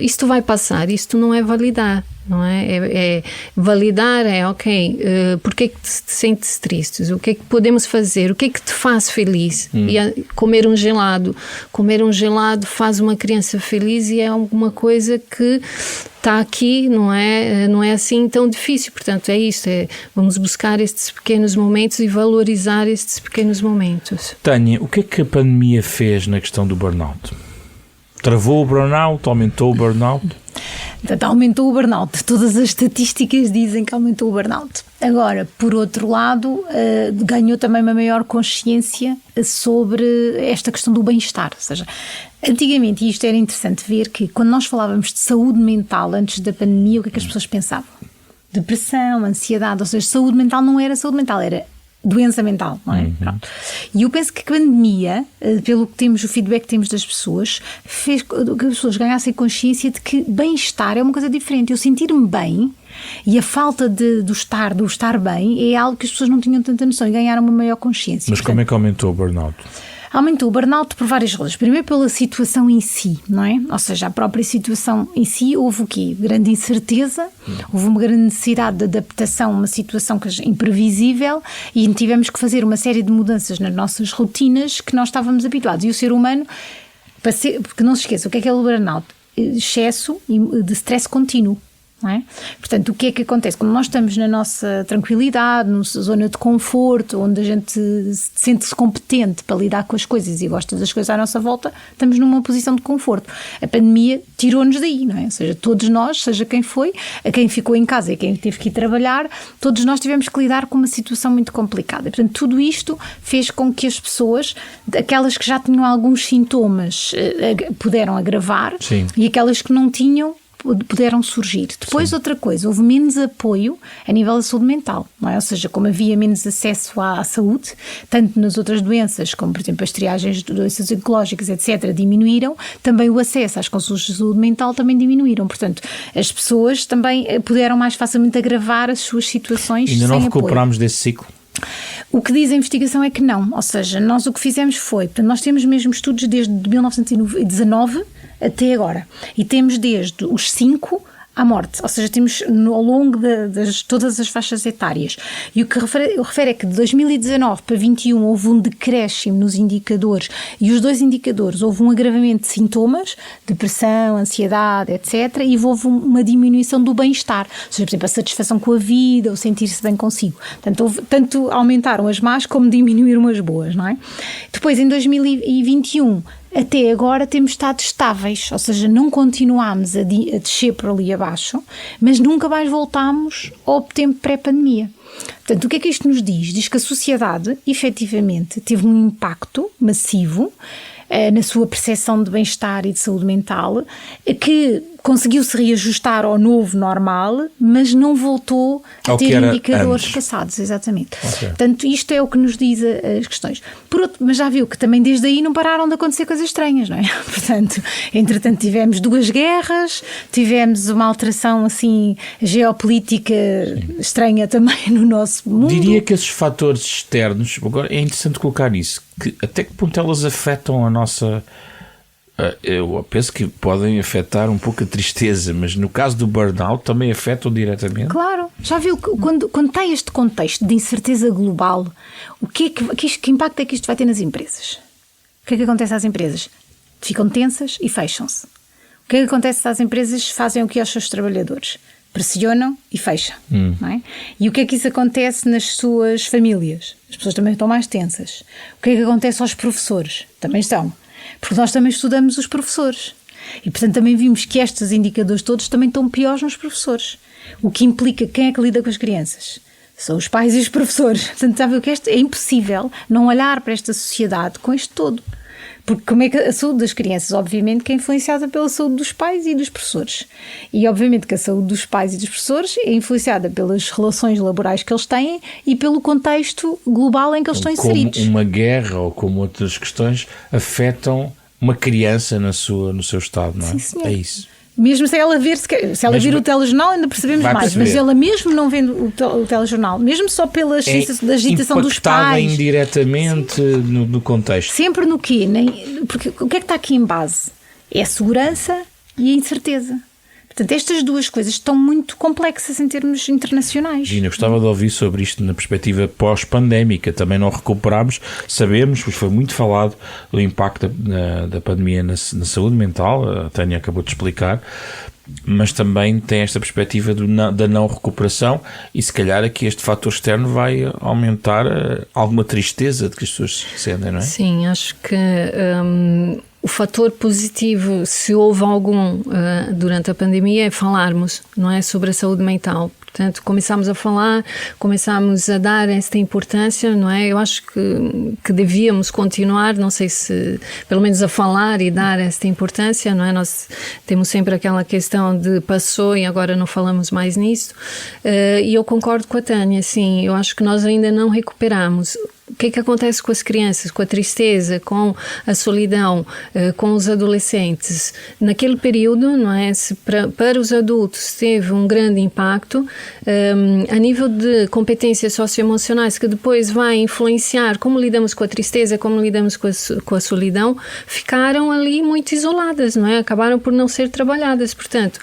isto vai passar, isto não é validar. Não é? Validar ok, porque é que te sentes triste? O que é que podemos fazer? O que é que te faz feliz? E comer um gelado faz uma criança feliz e é alguma coisa que está aqui, não é assim tão difícil. Portanto, é isto, vamos buscar estes pequenos momentos e valorizar estes pequenos momentos. Tânia, o que é que a pandemia fez na questão do burnout? Travou o burnout? Aumentou o burnout? Aumentou o burnout. Todas as estatísticas dizem que aumentou o burnout. Agora, por outro lado, ganhou também uma maior consciência sobre esta questão do bem-estar. Ou seja, antigamente, e isto era interessante ver, que quando nós falávamos de saúde mental antes da pandemia, o que é que as pessoas pensavam? Depressão, ansiedade, ou seja, saúde mental não era saúde mental, era doença mental, não é? Pronto. E eu penso que a pandemia, pelo que temos, o feedback que temos das pessoas, fez que as pessoas ganhassem consciência de que bem-estar é uma coisa diferente. Eu sentir-me bem e a falta do estar bem é algo que as pessoas não tinham tanta noção e ganharam uma maior consciência. Mas como é que aumentou o burnout? Aumentou o burnout por várias razões. Primeiro pela situação em si, não é? Ou seja, a própria situação em si, houve o quê? Grande incerteza, houve uma grande necessidade de adaptação a uma situação imprevisível e tivemos que fazer uma série de mudanças nas nossas rotinas que nós estávamos habituados. E o ser humano, porque não se esqueça, o que é o burnout? Excesso de stress contínuo. Não é? Portanto, o que é que acontece? Quando nós estamos na nossa tranquilidade, numa zona de conforto, onde a gente sente-se competente para lidar com as coisas e gosta das coisas à nossa volta, estamos numa posição de conforto. A pandemia tirou-nos daí, não é? Ou seja, todos nós, seja quem foi, a quem ficou em casa e quem teve que ir trabalhar, todos nós tivemos que lidar com uma situação muito complicada. Portanto, tudo isto fez com que as pessoas, aquelas que já tinham alguns sintomas, puderam agravar. Sim. E aquelas que não tinham, puderam surgir. Depois, outra coisa, houve menos apoio a nível da saúde mental, não é? Ou seja, como havia menos acesso à saúde, tanto nas outras doenças, como por exemplo as triagens de doenças oncológicas, etc., diminuíram, também o acesso às consultas de saúde mental também diminuíram. Portanto, as pessoas também puderam mais facilmente agravar as suas situações. Ainda não recuperámos apoio. desse ciclo? O que diz a investigação é que não, ou seja, nós o que fizemos foi, portanto, nós temos mesmo estudos desde 1919 até agora, e temos desde os 5 à morte, ou seja, temos ao longo de todas as faixas etárias. E o que refere é que de 2019 para 2021 houve um decréscimo nos indicadores, e os dois indicadores, houve um agravamento de sintomas, depressão, ansiedade, etc., e houve uma diminuição do bem-estar, ou seja, por exemplo, a satisfação com a vida, ou sentir-se bem consigo. Portanto, tanto aumentaram as más como diminuíram as boas, não é? Depois, em 2021, até agora temos estado estáveis, ou seja, não continuámos a descer por ali abaixo, mas nunca mais voltámos ao tempo pré-pandemia. Portanto, o que é que isto nos diz? Diz que a sociedade, efetivamente, teve um impacto massivo na sua percepção de bem-estar e de saúde mental, que conseguiu se reajustar ao novo normal, mas não voltou a ter indicadores passados, exatamente. Okay. Portanto, isto é o que nos diz as questões. Mas já viu que também desde aí não pararam de acontecer coisas estranhas, não é? Portanto, entretanto tivemos 2 guerras, tivemos uma alteração assim geopolítica estranha também no nosso mundo. Diria que esses fatores externos, agora é interessante colocar isso, que até que ponto elas afetam a nossa... Eu penso que podem afetar um pouco a tristeza, mas no caso do burnout também afetam diretamente. Claro, já viu que quando está este contexto de incerteza global, que impacto é que isto vai ter nas empresas? O que é que acontece às empresas? Ficam tensas e fecham-se. O que é que acontece às empresas? Fazem o que aos seus trabalhadores? Pressionam e fecham. Não é? E o que é que isso acontece nas suas famílias? As pessoas também estão mais tensas. O que é que acontece aos professores? Também estão. Porque nós também estudamos os professores. E, portanto, também vimos que estes indicadores todos também estão piores nos professores. O que implica quem é que lida com as crianças? São os pais e os professores. Portanto, já viu que é impossível não olhar para esta sociedade com isto todo. Porque como é que a saúde das crianças, obviamente, que é influenciada pela saúde dos pais e dos professores. E, obviamente, que a saúde dos pais e dos professores é influenciada pelas relações laborais que eles têm e pelo contexto global em que eles estão inseridos. Como uma guerra ou como outras questões afetam uma criança no seu estado, não é? Sim, senhor. É isso. Mesmo se ela vir o telejornal ainda percebemos mais, perceber. Mas ela mesmo não vendo o telejornal, mesmo só pela agitação dos pais. Indiretamente no contexto. Sempre no quê? Porque o que é que está aqui em base? É a segurança e a incerteza. Portanto, estas duas coisas estão muito complexas em termos internacionais. Gina, gostava de ouvir sobre isto na perspectiva pós-pandémica. Também não recuperámos, sabemos, pois foi muito falado do impacto da pandemia na saúde mental, a Tânia acabou de explicar, mas também tem esta perspectiva da não recuperação e se calhar aqui este fator externo vai aumentar alguma tristeza de que as pessoas sentem, não é? Sim, acho que o fator positivo, se houve algum durante a pandemia, é falarmos, não é, sobre a saúde mental. Portanto, começámos a falar, começámos a dar esta importância, não é? Eu acho que devíamos continuar, não sei se, pelo menos a falar e dar esta importância, não é? Nós temos sempre aquela questão de passou e agora não falamos mais nisso. E eu concordo com a Tânia, sim, eu acho que nós ainda não recuperamos. O que é que acontece com as crianças, com a tristeza, com a solidão, com os adolescentes? Naquele período, não é? Para os adultos teve um grande impacto a nível de competências socioemocionais que depois vai influenciar como lidamos com a tristeza, como lidamos com a solidão, ficaram ali muito isoladas, não é? Acabaram por não ser trabalhadas. Portanto,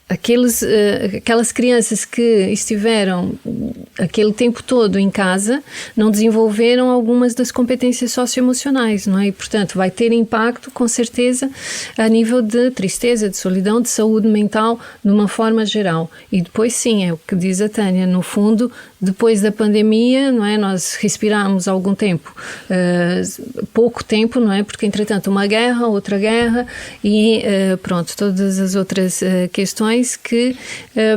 aquelas crianças que estiveram aquele tempo todo em casa não desenvolveram algumas das competências socioemocionais, não é? E, portanto, vai ter impacto, com certeza, a nível de tristeza, de solidão, de saúde mental, de uma forma geral. E depois, sim, é o que diz a Tânia, no fundo, depois da pandemia, não é? Nós respirámos algum tempo, pouco tempo, não é? Porque, entretanto, uma guerra, outra guerra e, pronto, todas as outras questões sociais que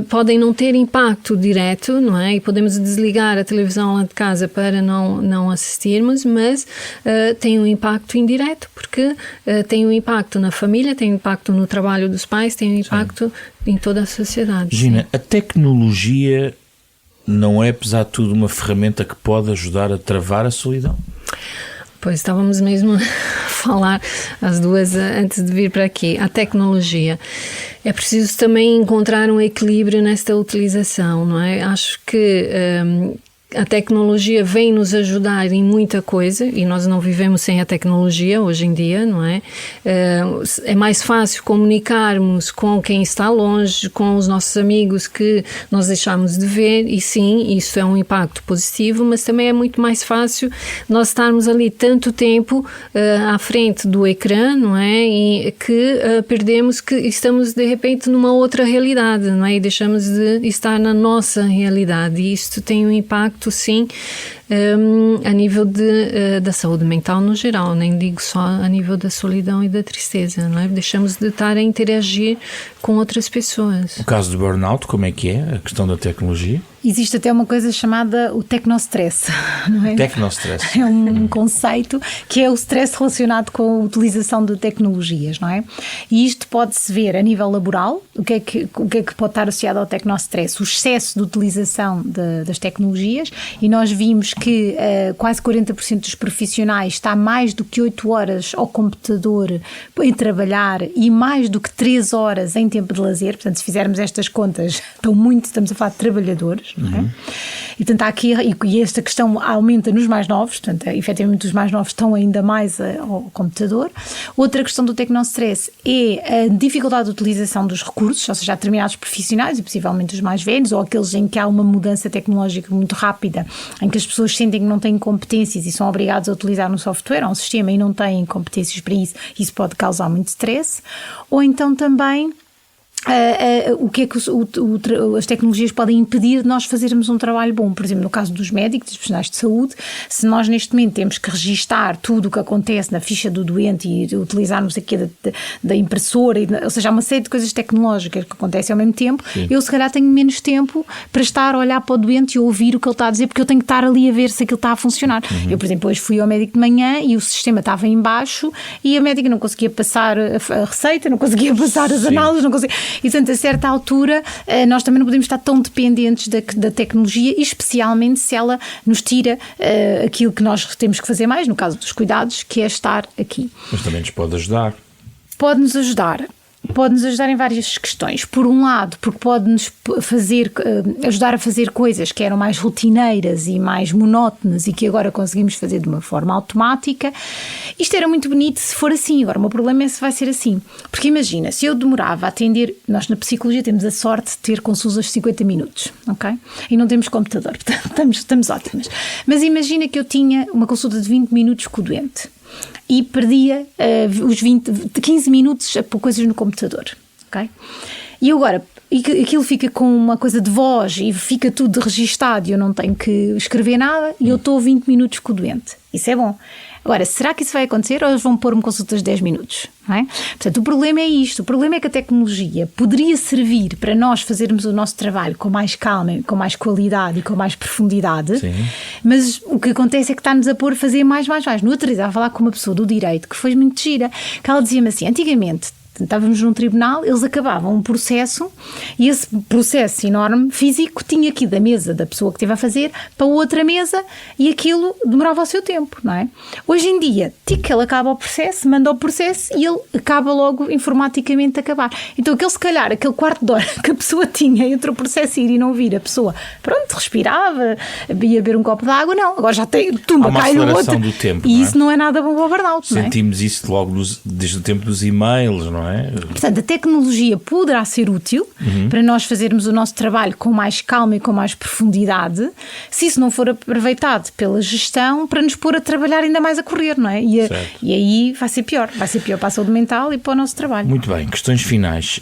podem não ter impacto direto, não é? E podemos desligar a televisão lá de casa para não assistirmos, mas tem um impacto indireto, porque tem um impacto na família, tem um impacto no trabalho dos pais, tem um impacto em toda a sociedade. Gina, a tecnologia não é, apesar de tudo, uma ferramenta que pode ajudar a travar a solidão? Pois, estávamos mesmo a falar as duas antes de vir para aqui. A tecnologia. É preciso também encontrar um equilíbrio nesta utilização, não é? Acho que a tecnologia vem nos ajudar em muita coisa e nós não vivemos sem a tecnologia hoje em dia, não é? É mais fácil comunicarmos com quem está longe, com os nossos amigos que nós deixamos de ver, e sim, isso é um impacto positivo, mas também é muito mais fácil nós estarmos ali tanto tempo à frente do ecrã, não é? E que perdemos que estamos de repente numa outra realidade, não é? E deixamos de estar na nossa realidade, e isto tem um impacto, sim, a nível da saúde mental no geral, nem digo só a nível da solidão e da tristeza, não é? Deixamos de estar a interagir com outras pessoas. O caso do burnout, como é que é a questão da tecnologia? Existe até uma coisa chamada o tecnostress, não é? Tecnostress. É um conceito que é o stress relacionado com a utilização de tecnologias, não é? E isto pode-se ver a nível laboral. O que é que pode estar associado ao tecnostress? O excesso de utilização das tecnologias, e nós vimos que quase 40% dos profissionais está mais do que 8 horas ao computador em trabalhar e mais do que 3 horas em tempo de lazer. Portanto, se fizermos estas contas, estamos a falar de trabalhadores. Não é? E, portanto, há aqui, e esta questão aumenta nos mais novos, portanto, efetivamente os mais novos estão ainda mais ao computador. Outra questão do tecnostress é a dificuldade de utilização dos recursos, ou seja, há determinados profissionais, e possivelmente os mais velhos, ou aqueles em que há uma mudança tecnológica muito rápida, em que as pessoas sentem que não têm competências e são obrigados a utilizar um software ou um sistema e não têm competências para isso, isso pode causar muito stress. Ou então também o que é que as tecnologias podem impedir de nós fazermos um trabalho bom. Por exemplo, no caso dos médicos, dos profissionais de saúde, se nós neste momento temos que registar tudo o que acontece na ficha do doente e utilizar não sei o quê da impressora, ou seja, há uma série de coisas tecnológicas que acontecem ao mesmo tempo, sim, eu se calhar tenho menos tempo para estar a olhar para o doente e ouvir o que ele está a dizer, porque eu tenho que estar ali a ver se aquilo está a funcionar. Eu, por exemplo, hoje fui ao médico de manhã e o sistema estava em baixo e a médica não conseguia passar a receita, não conseguia passar as análises, não conseguia... E, portanto, a certa altura, nós também não podemos estar tão dependentes da tecnologia, especialmente se ela nos tira aquilo que nós temos que fazer mais, no caso dos cuidados, que é estar aqui. Mas também nos pode ajudar. Pode-nos ajudar. Pode-nos ajudar em várias questões. Por um lado, porque pode-nos ajudar a fazer coisas que eram mais rotineiras e mais monótonas e que agora conseguimos fazer de uma forma automática. Isto era muito bonito se for assim. Agora, o meu problema é se vai ser assim. Porque imagina, se eu demorava a atender... Nós na psicologia temos a sorte de ter consultas de 50 minutos, ok? E não temos computador, portanto estamos ótimas. Mas imagina que eu tinha uma consulta de 20 minutos com o doente e perdia os 15 minutos por coisas no computador, ok? E agora, aquilo fica com uma coisa de voz e fica tudo registado e eu não tenho que escrever nada e eu estou 20 minutos com o doente. Isso é bom. Agora, será que isso vai acontecer ou eles vão pôr-me consultas de 10 minutos? Não é? Portanto, o problema é isto. O problema é que a tecnologia poderia servir para nós fazermos o nosso trabalho com mais calma, com mais qualidade e com mais profundidade. Sim. Mas o que acontece é que está-nos a pôr a fazer mais. No outro dia estava a falar com uma pessoa do direito que foi muito gira, que ela dizia-me assim, antigamente estávamos num tribunal, eles acabavam um processo e esse processo enorme físico tinha aqui da mesa da pessoa que esteve a fazer para outra mesa e aquilo demorava o seu tempo, não é? Hoje em dia, ele acaba o processo, manda o processo e ele acaba logo informaticamente a acabar. Então aquele quarto de hora que a pessoa tinha entre o processo ir e não vir, a pessoa, pronto, respirava, ia beber um copo de água, não, agora já tem, tumba, cai no outro. Do tempo, e isso não é nada bom para o burnout, não é? Sentimos isso logo desde o tempo dos e-mails, não é? Portanto, a tecnologia poderá ser útil para nós fazermos o nosso trabalho com mais calma e com mais profundidade, se isso não for aproveitado pela gestão para nos pôr a trabalhar ainda mais a correr, não é? E aí vai ser pior para a saúde mental e para o nosso trabalho. Muito bem, questões finais.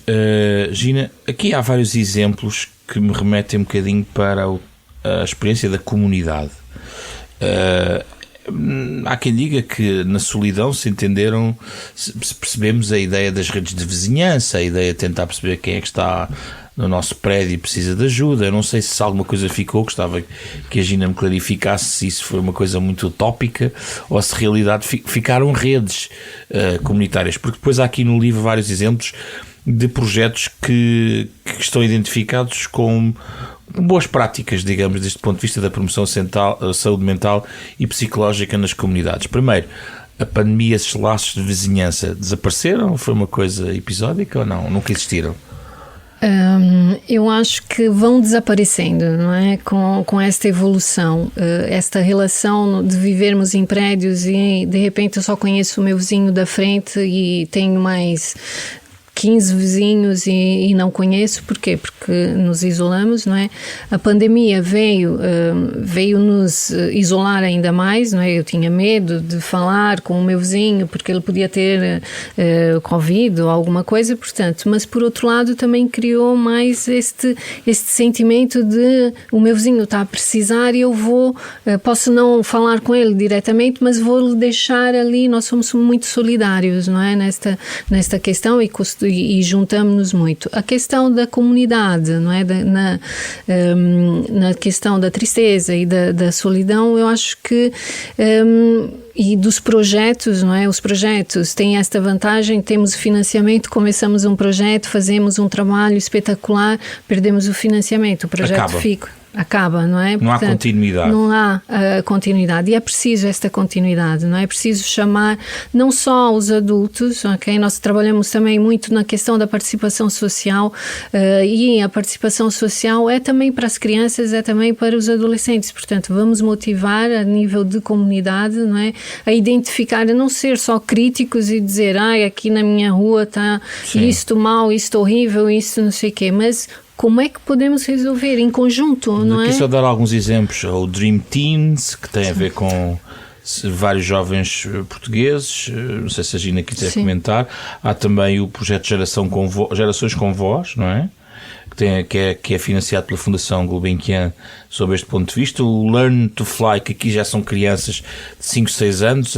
Gina, aqui há vários exemplos que me remetem um bocadinho para a experiência da comunidade. há quem diga que na solidão se percebemos a ideia das redes de vizinhança, a ideia de tentar perceber quem é que está no nosso prédio e precisa de ajuda. Eu não sei se alguma coisa ficou, gostava que a Gina me clarificasse se isso foi uma coisa muito utópica ou se realidade ficaram redes comunitárias, porque depois há aqui no livro vários exemplos de projetos que estão identificados com boas práticas, digamos, desde o ponto de vista da promoção saúde mental e psicológica nas comunidades. Primeiro, a pandemia, esses laços de vizinhança desapareceram? Foi uma coisa episódica ou não? Nunca existiram? Eu acho que vão desaparecendo, não é? Com esta evolução, esta relação de vivermos em prédios e de repente eu só conheço o meu vizinho da frente e tenho mais 15 vizinhos e não conheço. Porquê? Porque nos isolamos, não é? A pandemia veio nos isolar ainda mais, não é? Eu tinha medo de falar com o meu vizinho porque ele podia ter Covid ou alguma coisa, portanto, mas por outro lado também criou mais este sentimento de o meu vizinho está a precisar e eu posso não falar com ele diretamente, mas vou-lhe deixar ali. Nós somos muito solidários, não é? Nesta questão e juntamos-nos muito. A questão da comunidade, não é? Na questão da tristeza e da solidão, eu acho que e dos projetos, não é? Os projetos têm esta vantagem, temos financiamento, começamos um projeto, fazemos um trabalho espetacular, perdemos o financiamento, o projeto acaba, não é? Não há continuidade. Não há continuidade e é preciso esta continuidade, não é? É preciso chamar não só os adultos, ok? Nós trabalhamos também muito na questão da participação social e a participação social é também para as crianças, é também para os adolescentes, portanto vamos motivar a nível de comunidade, não é? A identificar, a não ser só críticos e dizer, aqui na minha rua está isto mal, isto horrível, isto não sei o quê, mas como é que podemos resolver em conjunto, não é? Aqui só dar alguns exemplos. O Dream Teens, que tem a ver com vários jovens portugueses, não sei se a Gina quiser comentar. Há também o projeto Gerações com Voz, não é? Que é financiado pela Fundação Gulbenkian sob este ponto de vista. O Learn to Fly, que aqui já são crianças de 5, 6 anos.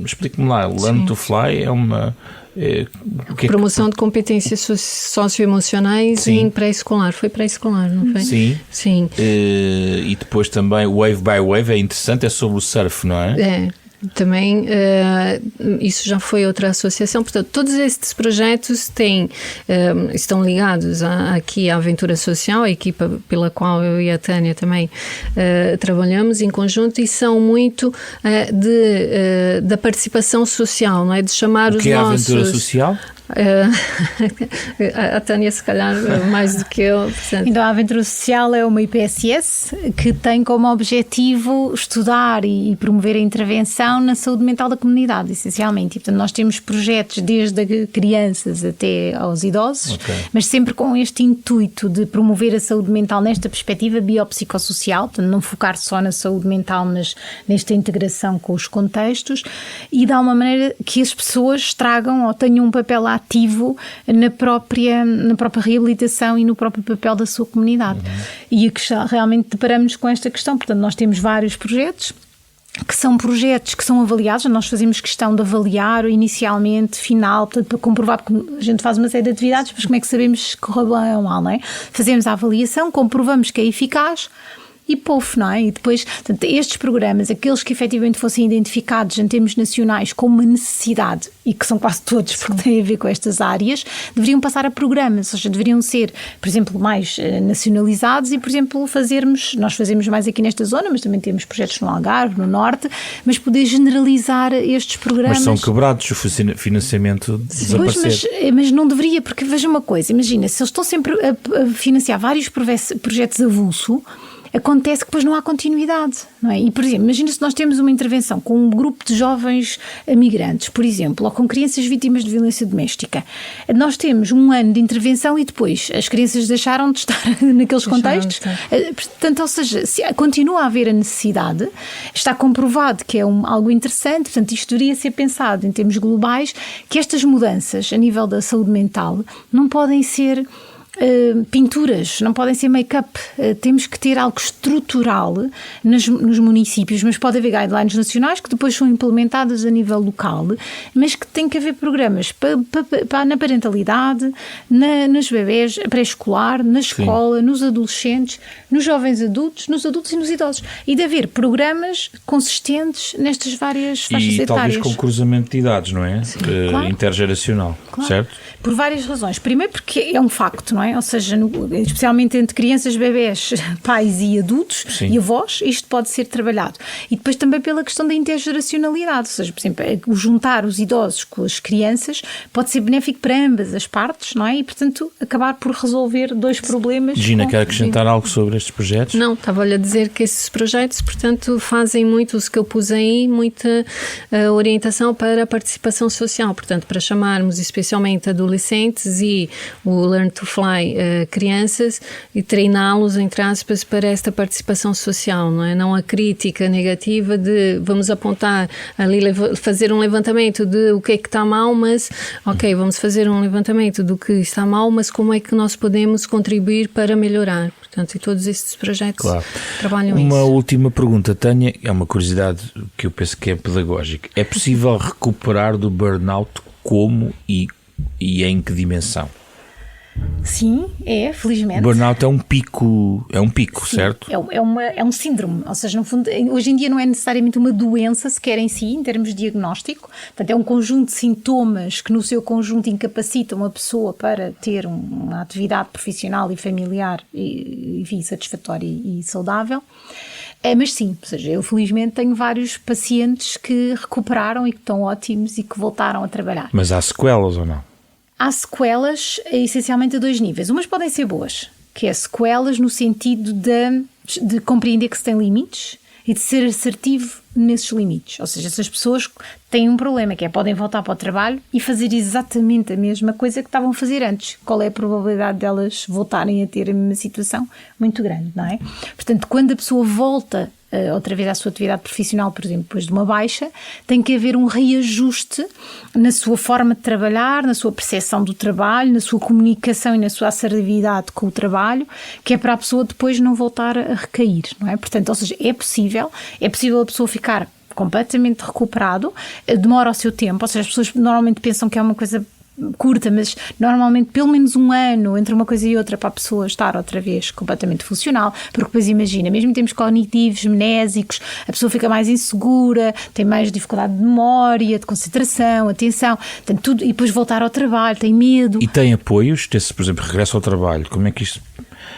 Explique-me lá, o Learn to Fly é uma... promoção de competências socioemocionais em pré-escolar. Foi pré-escolar, não foi? Sim. E depois também o Wave by Wave é interessante, é sobre o surf, não é? É. Também isso já foi outra associação. Portanto, todos estes projetos estão ligados aqui à Aventura Social, a equipa pela qual eu e a Tânia também trabalhamos em conjunto, e são muito da participação social, não é? De chamar os nossos... O que é a Aventura Social? A Tânia se calhar mais do que eu, portanto. Então a Aventura Social é uma IPSS que tem como objetivo estudar e promover a intervenção na saúde mental da comunidade, essencialmente. E, portanto, nós temos projetos desde crianças até aos idosos, mas sempre com este intuito de promover a saúde mental nesta perspectiva biopsicossocial, portanto não focar só na saúde mental, mas nesta integração com os contextos, e dá uma maneira que as pessoas tragam ou tenham um papel ativo na própria reabilitação e no próprio papel da sua comunidade. E que realmente deparamos com esta questão. Portanto, nós temos vários projetos que são projetos que são avaliados. Nós fazemos questão de avaliar inicialmente, final, portanto, para comprovar, porque a gente faz uma série de atividades, mas como é que sabemos se correu bem ou mal, não é? Fazemos a avaliação, comprovamos que é eficaz e não é? E depois, portanto, estes programas, aqueles que efetivamente fossem identificados em termos nacionais como uma necessidade, e que são quase todos porque têm a ver com estas áreas, deveriam passar a programas, ou seja, deveriam ser, por exemplo, mais nacionalizados e, por exemplo, nós fazemos mais aqui nesta zona, mas também temos projetos no Algarve, no Norte, mas poder generalizar estes programas. Mas são quebrados, o financiamento desaparecer. Pois, mas não deveria, porque veja uma coisa, imagina, se eles estão sempre a financiar vários projetos avulso, acontece que depois não há continuidade, não é? E, por exemplo, imagina se nós temos uma intervenção com um grupo de jovens migrantes, por exemplo, ou com crianças vítimas de violência doméstica. Nós temos um ano de intervenção e depois as crianças deixaram de estar naqueles contextos. Portanto, ou seja, se continua a haver a necessidade, está comprovado que é algo interessante, portanto, isto deveria ser pensado em termos globais, que estas mudanças a nível da saúde mental não podem ser pinturas, não podem ser make-up. Temos que ter algo estrutural nos municípios, mas pode haver guidelines nacionais que depois são implementadas a nível local, mas que tem que haver programas na parentalidade, nos bebés, pré-escolar, na escola, nos adolescentes, nos jovens adultos, nos adultos e nos idosos. E de haver programas consistentes nestas várias faixas etárias. E talvez com cruzamento de idades, não é? Claro. Intergeracional, Claro. certo? Por várias razões. Primeiro porque é um facto, não é? Ou seja, especialmente entre crianças, bebés, pais e adultos, Sim. e avós, isto pode ser trabalhado. E depois também pela questão da intergeracionalidade, ou seja, por exemplo, o juntar os idosos com as crianças pode ser benéfico para ambas as partes, não é? E, portanto, acabar por resolver dois problemas. Gina, quer acrescentar algo sobre estes projetos? Não, estava-lhe a dizer que esses projetos, portanto, fazem muito, os que eu pus aí, muita orientação para a participação social, portanto, para chamarmos especialmente adolescentes e o Learn to Fly crianças e treiná-los, entre aspas, para esta participação social, não é? Não a crítica negativa de vamos apontar ali, fazer um levantamento de o que é que está mal, mas ok, vamos fazer um levantamento do que está mal, mas como é que nós podemos contribuir para melhorar? Portanto, e todos estes projetos trabalham isso. Uma última pergunta, Tânia, é uma curiosidade que eu penso que é pedagógica. É possível recuperar do burnout como e em que dimensão? Sim, felizmente. Burnout é um pico, sim, certo? É um síndrome, ou seja, no fundo, hoje em dia não é necessariamente uma doença sequer em si, em termos de diagnóstico, portanto é um conjunto de sintomas que no seu conjunto incapacitam a pessoa para ter uma atividade profissional e familiar enfim, satisfatória e saudável. Mas sim, ou seja, eu felizmente tenho vários pacientes que recuperaram e que estão ótimos e que voltaram a trabalhar. Mas há sequelas ou não? Há sequelas essencialmente a dois níveis. Umas podem ser boas, que é sequelas no sentido de compreender que se tem limites e de ser assertivo nesses limites. Ou seja, essas pessoas têm um problema, que é podem voltar para o trabalho e fazer exatamente a mesma coisa que estavam a fazer antes. Qual é a probabilidade delas voltarem a ter a mesma situação? Muito grande, não é? Portanto, quando a pessoa volta outra vez à sua atividade profissional, por exemplo, depois de uma baixa, tem que haver um reajuste na sua forma de trabalhar, na sua percepção do trabalho, na sua comunicação e na sua assertividade com o trabalho, que é para a pessoa depois não voltar a recair, não é? Portanto, ou seja, é possível a pessoa ficar completamente recuperado, demora o seu tempo, ou seja, as pessoas normalmente pensam que é uma coisa curta, mas normalmente pelo menos um ano entre uma coisa e outra para a pessoa estar outra vez completamente funcional, porque depois imagina, mesmo em termos cognitivos, mnésicos, a pessoa fica mais insegura, tem mais dificuldade de memória, de concentração, atenção, tem tudo, e depois voltar ao trabalho, tem medo. E tem apoios, por exemplo, regresso ao trabalho, como é que isto...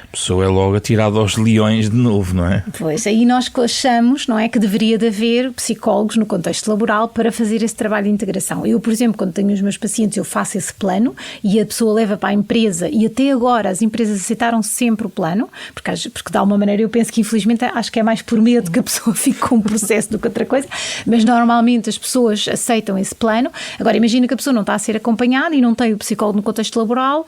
A pessoa é logo atirada aos leões de novo, não é? Pois, aí nós achamos, não é, que deveria de haver psicólogos no contexto laboral para fazer esse trabalho de integração. Eu, por exemplo, quando tenho os meus pacientes, eu faço esse plano e a pessoa leva para a empresa, e até agora as empresas aceitaram sempre o plano, porque de alguma maneira eu penso que infelizmente acho que é mais por medo que a pessoa fique com o processo do que outra coisa, mas normalmente as pessoas aceitam esse plano. Agora imagina que a pessoa não está a ser acompanhada e não tem o psicólogo no contexto laboral.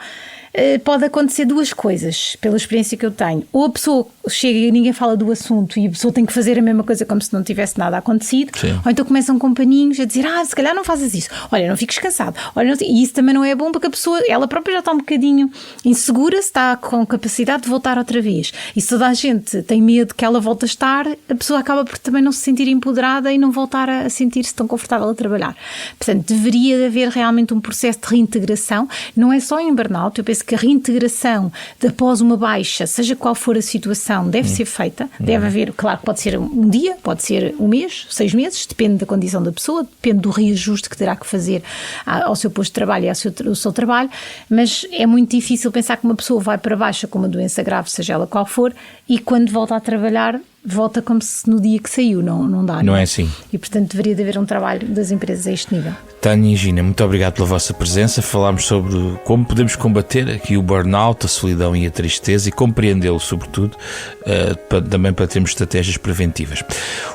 Pode acontecer duas coisas, pela experiência que eu tenho. Ou a pessoa chega e ninguém fala do assunto e a pessoa tem que fazer a mesma coisa como se não tivesse nada acontecido. Sim. Ou então começam com paninhos a dizer, se calhar não fazes isso, olha, não fiques cansado, olha, e isso também não é bom porque a pessoa, ela própria já está um bocadinho insegura, se está com capacidade de voltar outra vez. E se toda a gente tem medo que ela volte a estar, a pessoa acaba por também não se sentir empoderada e não voltar a sentir-se tão confortável a trabalhar. Portanto, deveria de haver realmente um processo de reintegração, não é só em burnout, eu penso que a reintegração após uma baixa, seja qual for a situação, deve ser feita, deve haver, claro, pode ser um dia, pode ser um mês, 6 meses, depende da condição da pessoa, depende do reajuste que terá que fazer ao seu posto de trabalho e ao seu trabalho, mas é muito difícil pensar que uma pessoa vai para baixa com uma doença grave, seja ela qual for, e quando volta a trabalhar, volta como se no dia que saiu, não dá. Não é assim. E portanto deveria de haver um trabalho das empresas a este nível. Tânia e Gina, muito obrigado pela vossa presença. Falámos sobre como podemos combater aqui o burnout, a solidão e a tristeza e compreendê-lo, sobretudo, também para termos estratégias preventivas.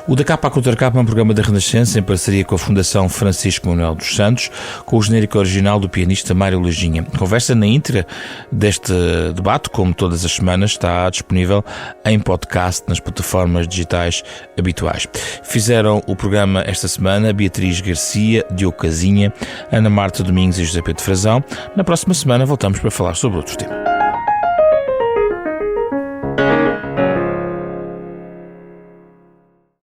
O Da Capa à Contra Capa é um programa da Renascença em parceria com a Fundação Francisco Manuel dos Santos, com o genérico original do pianista Mário Lajinha. Conversa na íntegra deste debate, como todas as semanas, está disponível em podcast nas plataformas digitais habituais. Fizeram o programa esta semana Beatriz Garcia, Diogo Casinha, Ana Marta Domingos e José Pedro Frazão. Na próxima semana voltamos para falar sobre outros temas.